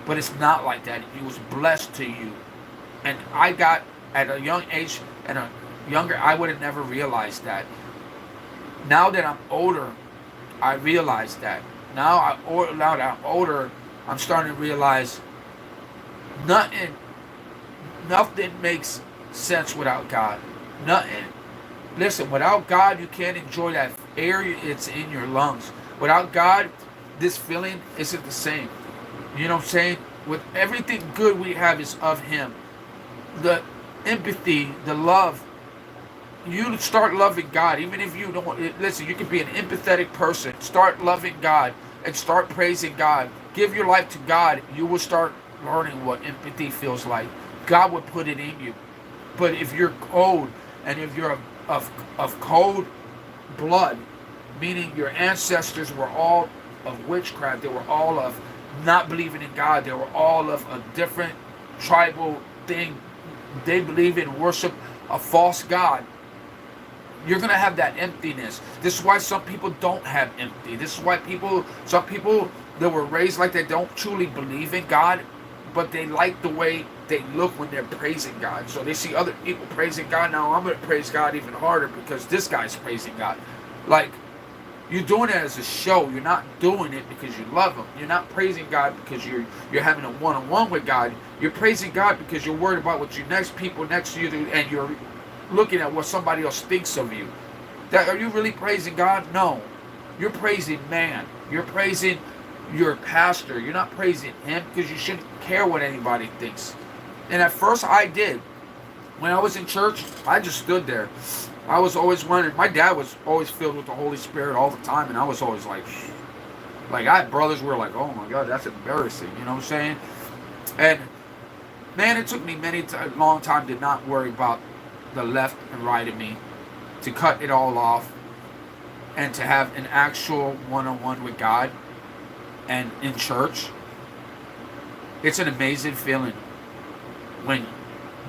But it's not like that. It was blessed to you. And I got, at a young age, and a younger, I would have never realized that. Now that I'm older, I realize that. Now that I'm older, I'm starting to realize nothing makes sense without God. Nothing. Listen, without God, you can't enjoy that air it's in your lungs. Without God, this feeling isn't the same. You know what I'm saying? With everything good we have is of Him. The empathy, the love. You start loving God, even if you don't. Listen, you can be an empathetic person. Start loving God and start praising God. Give your life to God. You will start learning what empathy feels like. God will put it in you. But if you're cold, and if you're of cold blood, meaning your ancestors were all of witchcraft, they were all of not believing in God, they were all of a different tribal thing. They believe in worship a false God. You're going to have that emptiness. This is why some people don't have empathy. This is why some people that were raised like they don't truly believe in God, but they like the way they look when they're praising God. So they see other people praising God. Now I'm going to praise God even harder because this guy's praising God. Like, you're doing it as a show. You're not doing it because you love Him. You're not praising God because you're having a one-on-one with God. You're praising God because you're worried about what your next people next to you do, and you're looking at what somebody else thinks of you. Are you really praising God? No. You're praising man. You're praising your pastor. You're not praising him because you shouldn't care what anybody thinks. And at first I did. When I was in church, I just stood there. I was always wondering. My dad was always filled with the Holy Spirit all the time, and I was always like I had brothers who were like, oh my God, that's embarrassing. You know what I'm saying? And man, it took me a long time to not worry about the left and right of me, to cut it all off, and to have an actual one-on-one with God and in church. It's an amazing feeling when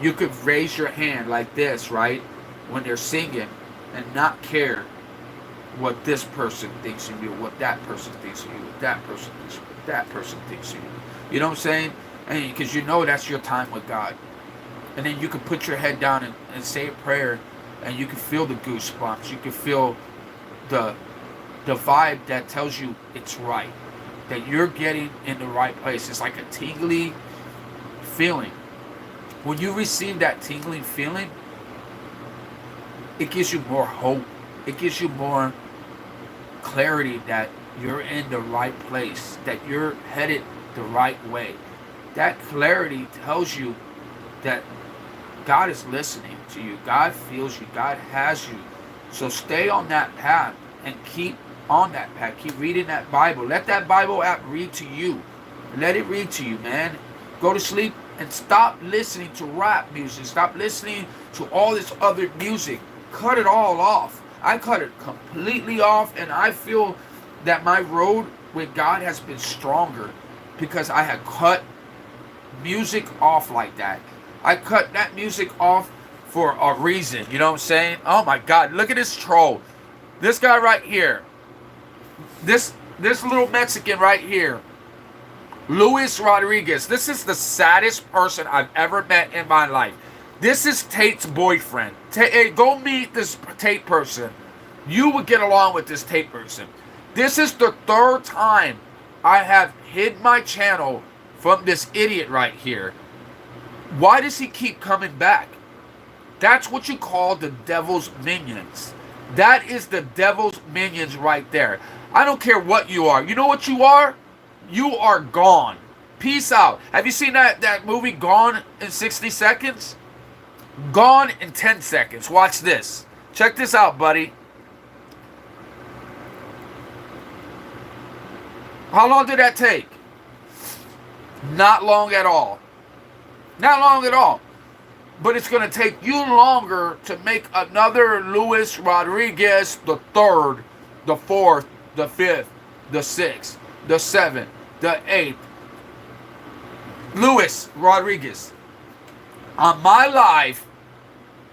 you could raise your hand like this, right, when they're singing, and not care what this person thinks of you, what that person thinks of you, what that person thinks of you, what that person thinks of you. You know what I'm saying? And because you know that's your time with God. And then you can put your head down and say a prayer, and you can feel the goosebumps. You can feel the vibe that tells you it's right, that you're getting in the right place. It's like a tingly feeling. When you receive that tingling feeling, it gives you more hope. It gives you more clarity that you're in the right place, that you're headed the right way. That clarity tells you that God is listening to you. God feels you. God has you. So stay on that path and keep on that path. Keep reading that Bible. Let that Bible app read to you. Let it read to you, man. Go to sleep and stop listening to rap music. Stop listening to all this other music. Cut it all off. I cut it completely off, and I feel that my road with God has been stronger because I had cut music off like that. I cut that music off for a reason. You know what I'm saying? Oh my God, look at this troll. This guy right here. This little Mexican right here. Luis Rodriguez. This is the saddest person I've ever met in my life. This is Tate's boyfriend. Hey, go meet this Tate person. You would get along with this Tate person. This is the third time I have hid my channel from this idiot right here. Why does he keep coming back? That's what you call the devil's minions. That is the devil's minions right there. I don't care what you are. You know what you are? You are gone. Peace out. Have you seen that movie Gone in 60 Seconds? Gone in 10 seconds. Watch this. Check this out, buddy. How long did that take? Not long at all. Not long at all. But it's going to take you longer to make another Luis Rodriguez the third, the fourth, the fifth, the sixth, the seventh, the eighth. Luis Rodriguez. On my live,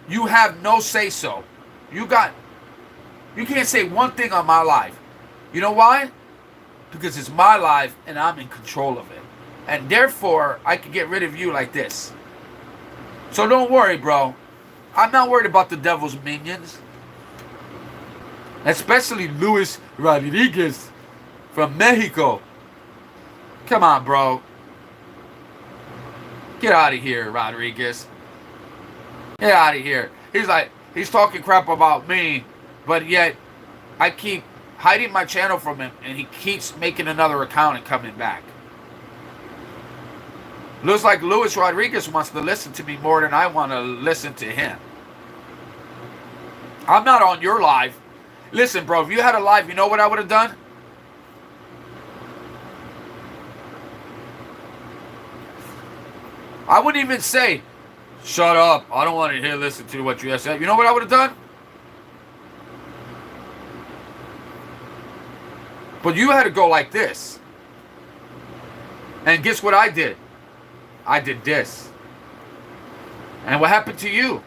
you have no say-so. You can't say one thing on my live. You know why? Because it's my life and I'm in control of it. And therefore, I can get rid of you like this. So don't worry, bro. I'm not worried about the devil's minions. Especially Luis Rodriguez from Mexico. Come on, bro. Get out of here, Rodriguez. Get out of here. He's talking crap about me, but yet I keep hiding my channel from him, and he keeps making another account and coming back. Looks like Luis Rodriguez wants to listen to me more than I want to listen to him. I'm not on your live. Listen, bro, if you had a live, you know what I would have done? I wouldn't even say, shut up, I don't want to hear listen to what you have said. You know what I would have done? But you had to go like this. And guess what I did? I did this. And what happened to you?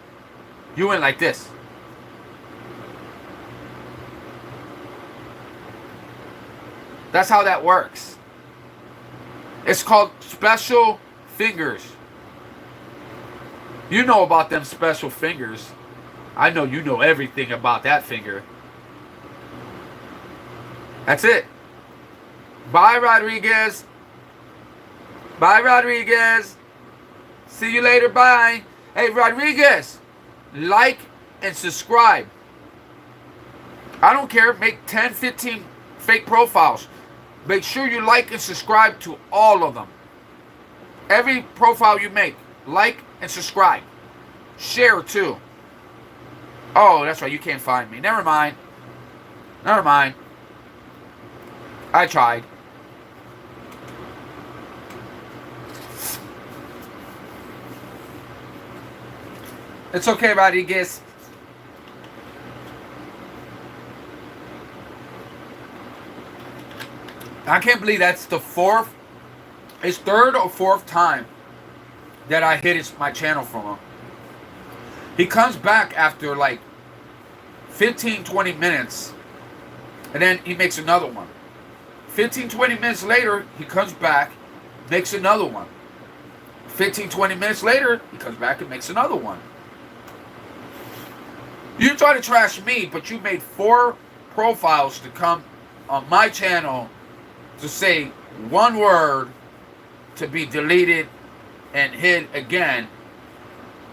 You went like this. That's how that works. It's called special fingers. You know about them special fingers. I know you know everything about that finger. That's it. Bye, Rodriguez. Bye, Rodriguez. See you later. Bye. Hey, Rodriguez, like and subscribe. I don't care. Make 10, 15 fake profiles. Make sure you like and subscribe to all of them. Every profile you make, like and subscribe. Share too. Oh, that's right. You can't find me. Never mind. Never mind. I tried. It's okay, Rodriguez. I can't believe that's the third or fourth time that I hit my channel from him. He comes back after like 15, 20 minutes, and then he makes another one. 15, 20 minutes later, he comes back, makes another one. 15, 20 minutes later, he comes back and makes another one. You try to trash me, but you made 4 profiles to come on my channel to say one word to be deleted and hid again.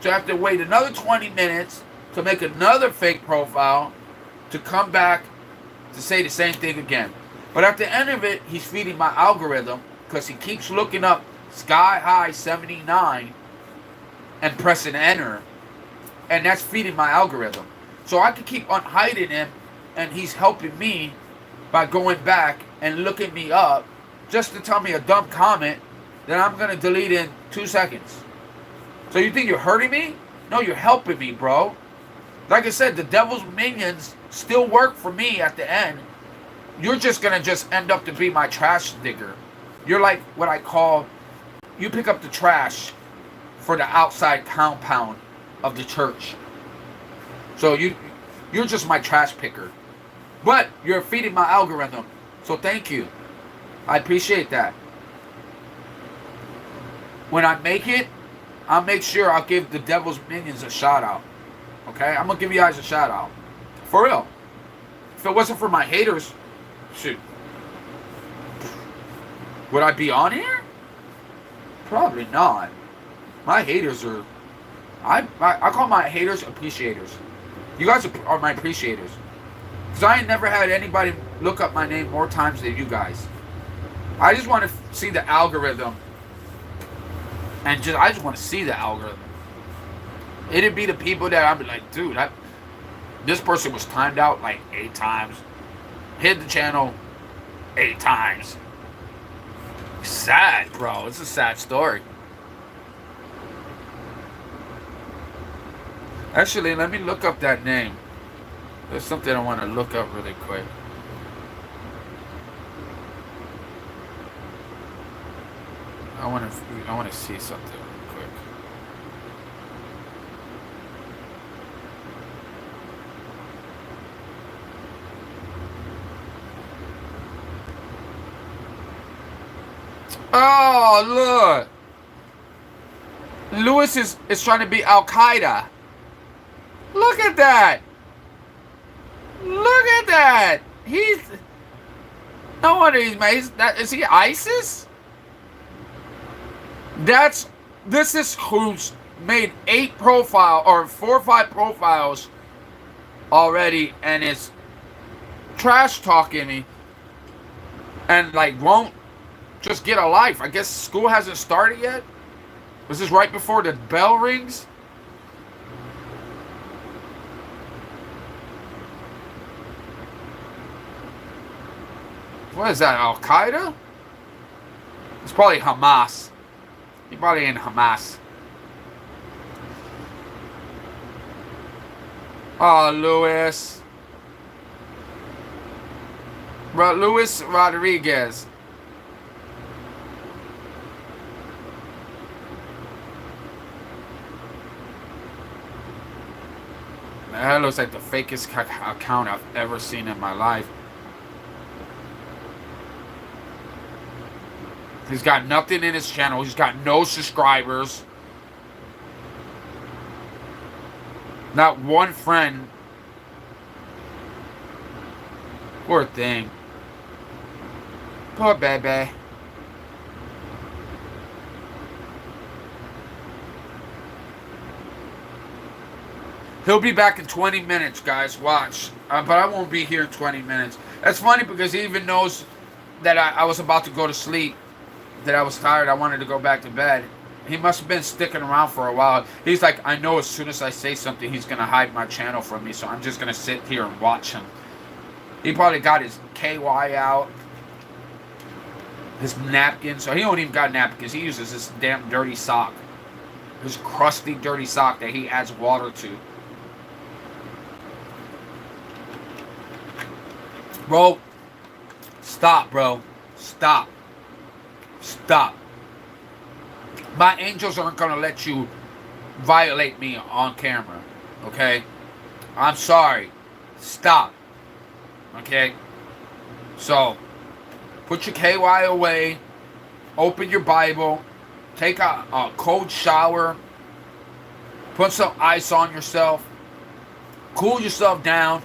So I have to wait another 20 minutes to make another fake profile to come back to say the same thing again. But at the end of it, he's feeding my algorithm because he keeps looking up Sky High 79 and pressing enter. And that's feeding my algorithm. So I can keep on hiding him, and he's helping me by going back and looking me up just to tell me a dumb comment that I'm going to delete in 2 seconds. So you think you're hurting me? No, you're helping me, bro. Like I said, the devil's minions still work for me at the end. You're just going to just end up to be my trash digger. You're like what I call, you pick up the trash for the outside compound of the church. So you're just my trash picker. But you're feeding my algorithm. So thank you. I appreciate that. When I make it, I'll make sure I'll give the devil's minions a shout out. Okay? I'm going to give you guys a shout out. For real. If it wasn't for my haters, shoot. Would I be on here? Probably not. My haters are... I call my haters appreciators. You guys are my appreciators. Because I ain't never had anybody look up my name more times than you guys. I just want to see the algorithm. And I just want to see the algorithm. It'd be the people that I'd be like, dude, this person was timed out like 8 times. Hit the channel 8 times. Sad, bro. It's a sad story. Actually, let me look up that name. There's something I want to look up really quick. I want to see something real quick. Oh, look. Lewis is trying to be Al Qaeda. Look at that. Look at that. He's no wonder he's made. Is he ISIS? This is who's made 8 profile or 4 or 5 profiles already and is trash talking me and like won't just get a life. I guess school hasn't started yet. Was this right before the bell rings? What is that, Al Qaeda? It's probably Hamas. He probably in Hamas. Oh, Luis. Luis Rodriguez. That looks like the fakest account I've ever seen in my life. He's got nothing in his channel. He's got no subscribers. Not one friend. Poor thing. Poor baby. He'll be back in 20 minutes, guys. Watch. But I won't be here in 20 minutes. That's funny because he even knows that I was about to go to sleep. That I was tired. I wanted to go back to bed. He must have been sticking around for a while. He's like, I know as soon as I say something, he's going to hide my channel from me. So I'm just going to sit here and watch him. He probably got his KY out. His napkin. So he don't even got napkins. He uses this damn dirty sock. This crusty, dirty sock that he adds water to. Bro, stop, bro. Stop. Stop. My angels aren't going to let you violate me on camera. Okay? I'm sorry. Stop. Okay? So, put your KY away. Open your Bible. Take a cold shower. Put some ice on yourself. Cool yourself down.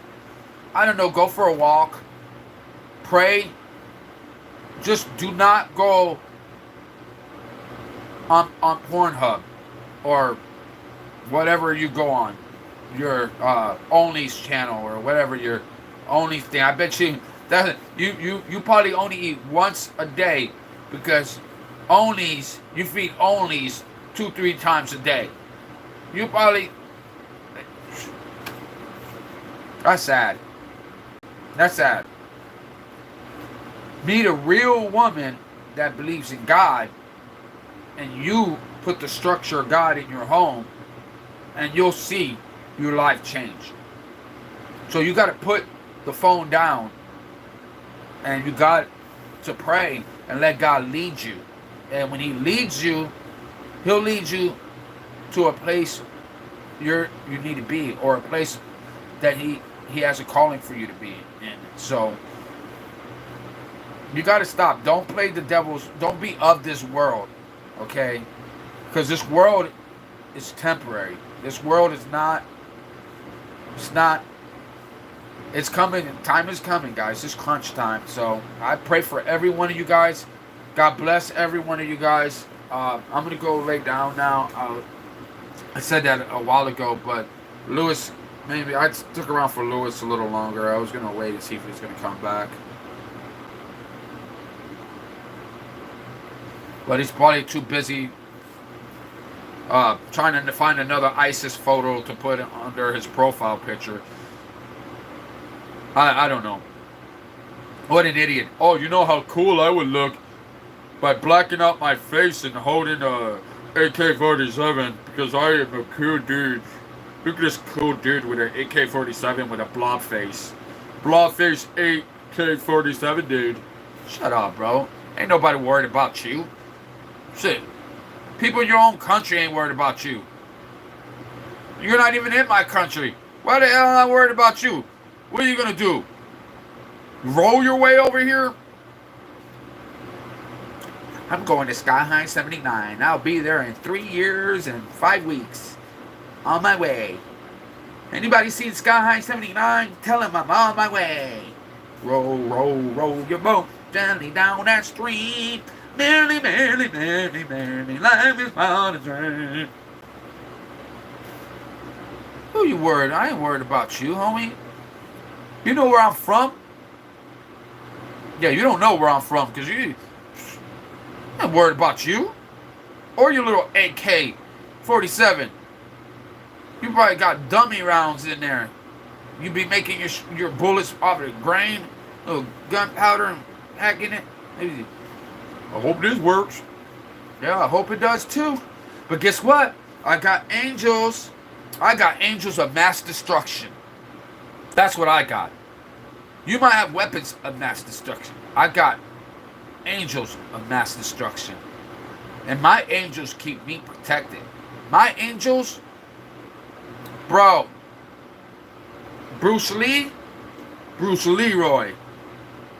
I don't know, go for a walk. Pray. Just do not go on Pornhub or whatever you go on. Your Only's channel or whatever your Only thing. I bet you that you probably only eat once a day because Only's, you feed Only's 2-3 times a day. You probably... That's sad. That's sad. Meet a real woman that believes in God, and you put the structure of God in your home, and you'll see your life change. So you got to put the phone down, and you got to pray and let God lead you. And when He leads you, He'll lead you to a place you need to be, or a place that He has a calling for you to be in. So you got to stop. Don't play the devil's. Don't be of this world, okay? Because this world is temporary. This world is not. It's not. It's coming. Time is coming, guys. It's crunch time. So I pray for every one of you guys. God bless every one of you guys. I'm gonna go lay down now. I said that a while ago, but Lewis, maybe I stuck around for Lewis a little longer. I was gonna wait and see if he's gonna come back. But he's probably too busy trying to find another ISIS photo to put under his profile picture. I don't know. What an idiot. Oh, you know how cool I would look by blacking out my face and holding a AK-47 because I am a cool dude. Look at this cool dude with an AK-47 with a blob face. Blob face AK-47 dude. Shut up, bro. Ain't nobody worried about you. Shit. People in your own country ain't worried about you. You're not even in my country. Why the hell am I worried about you? What are you gonna do? Roll your way over here? I'm going to Sky High 79. I'll be there in 3 years and 5 weeks. On my way. Anybody seen Sky High 79? Tell them I'm on my way. Roll, roll, roll your boat gently down that stream. Merrily, merrily, merrily, merrily, life is but a dream. Who you worried? I ain't worried about you, homie. You know where I'm from? Yeah, you don't know where I'm from because you ain't worried about you. Or your little AK-47. You probably got dummy rounds in there. You be making your bullets off of grain, little gunpowder and hacking it. Maybe. I hope this works. Yeah, I hope it does too. But guess what? I got angels. I got angels of mass destruction. That's what I got. You might have weapons of mass destruction. I got angels of mass destruction. And my angels keep me protected. My angels, bro. Bruce Leroy.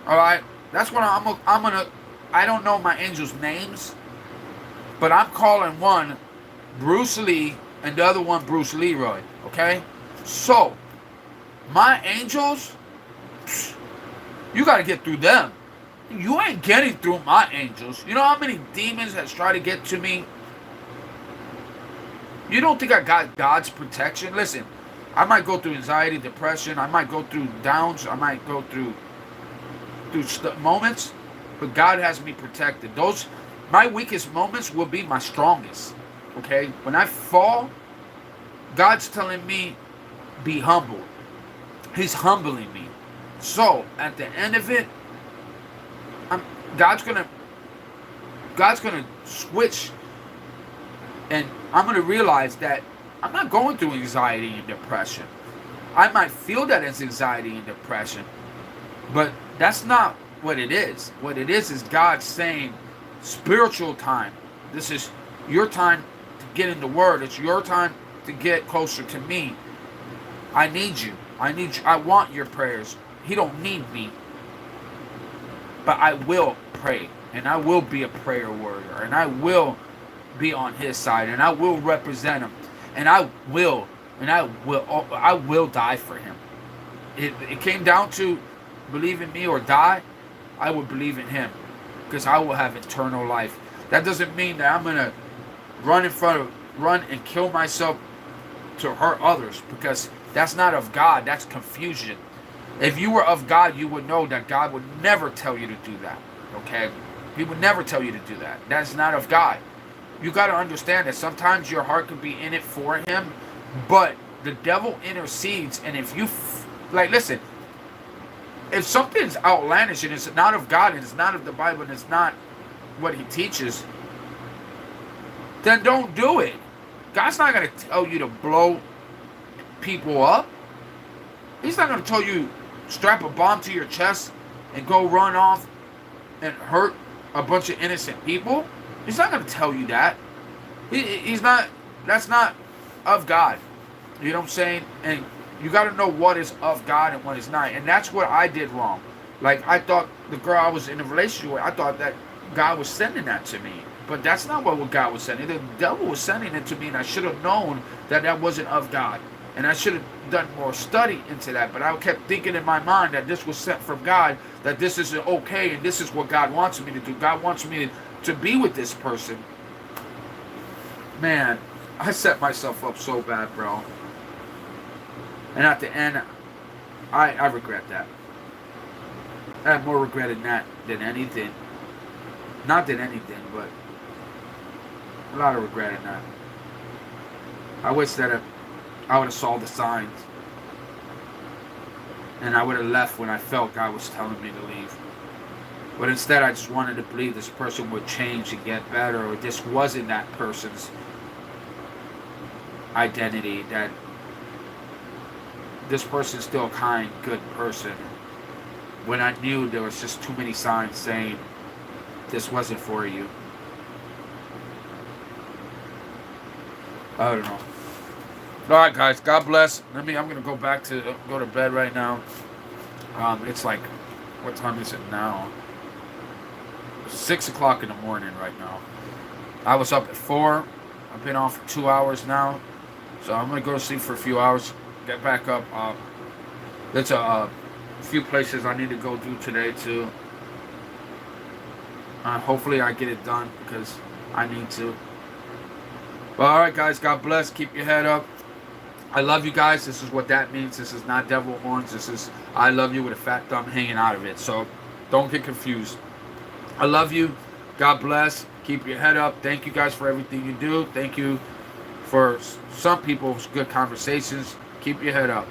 Alright? That's what I'm gonna. I don't know my angels' names, but I'm calling one Bruce Lee and the other one Bruce Leroy. Okay? So, my angels, you gotta get through them. You ain't getting through my angels. You know how many demons has tried to get to me? You don't think I got God's protection? Listen, I might go through anxiety, depression. I might go through downs. I might go through moments. But God has me protected. My weakest moments will be my strongest. Okay? When I fall, God's telling me, be humble. He's humbling me. So, at the end of it, God's gonna switch, and I'm gonna realize that I'm not going through anxiety and depression. I might feel that as anxiety and depression, but that's not what it is. What it is God saying, spiritual time. This is your time to get in the Word. It's your time to get closer to me. I need you. I want your prayers. He don't need me. But I will pray. And I will be a prayer warrior. And I will be on his side. And I will represent him. And I will die for him. It came down to believe in me or die. I would believe in him. Because I will have eternal life. That doesn't mean that I'm going to run and kill myself to hurt others. Because that's not of God. That's confusion. If you were of God, you would know that God would never tell you to do that. Okay? He would never tell you to do that. That's not of God. You got to understand that sometimes your heart could be in it for him, but the devil intercedes. And if you, listen, if something's outlandish and it's not of God and it's not of the Bible and it's not what he teaches, then don't do it. God's not going to tell you to blow people up. He's not going to tell you strap a bomb to your chest and go run off and hurt a bunch of innocent people. He's not going to tell you that. He's not. That's not of God. You know what I'm saying? And you got to know what is of God and what is not. And that's what I did wrong. Like, I thought the girl I was in a relationship with, I thought that God was sending that to me. But that's not what God was sending. The devil was sending it to me, and I should have known that that wasn't of God. And I should have done more study into that. But I kept thinking in my mind that this was sent from God, that this is okay, and this is what God wants me to do. God wants me to be with this person. Man, I set myself up so bad, bro. And at the end, I regret that. I have more regret in that than anything. Not than anything, but a lot of regret in that. I wish that I would have saw the signs. And I would have left when I felt God was telling me to leave. But instead, I just wanted to believe this person would change and get better, or this wasn't that person's identity, that this person's still a kind, good person. When I knew there was just too many signs saying this wasn't for you. I don't know. Alright guys, God bless. I'm gonna go to bed right now. It's like, what time is it now? 6 o'clock in the morning right now. I was up at 4. I've been on for 2 hours now. So I'm gonna go to sleep for a few hours. Get back up. There's a few places I need to go do today too. Hopefully I get it done because I need to. But alright guys, God bless. Keep your head up. I love you guys. This is what that means. This is not devil horns. This is I love you with a fat thumb hanging out of it. So don't get confused. I love you. God bless. Keep your head up. Thank you guys for everything you do. Thank you for some people's good conversations. Keep your head up.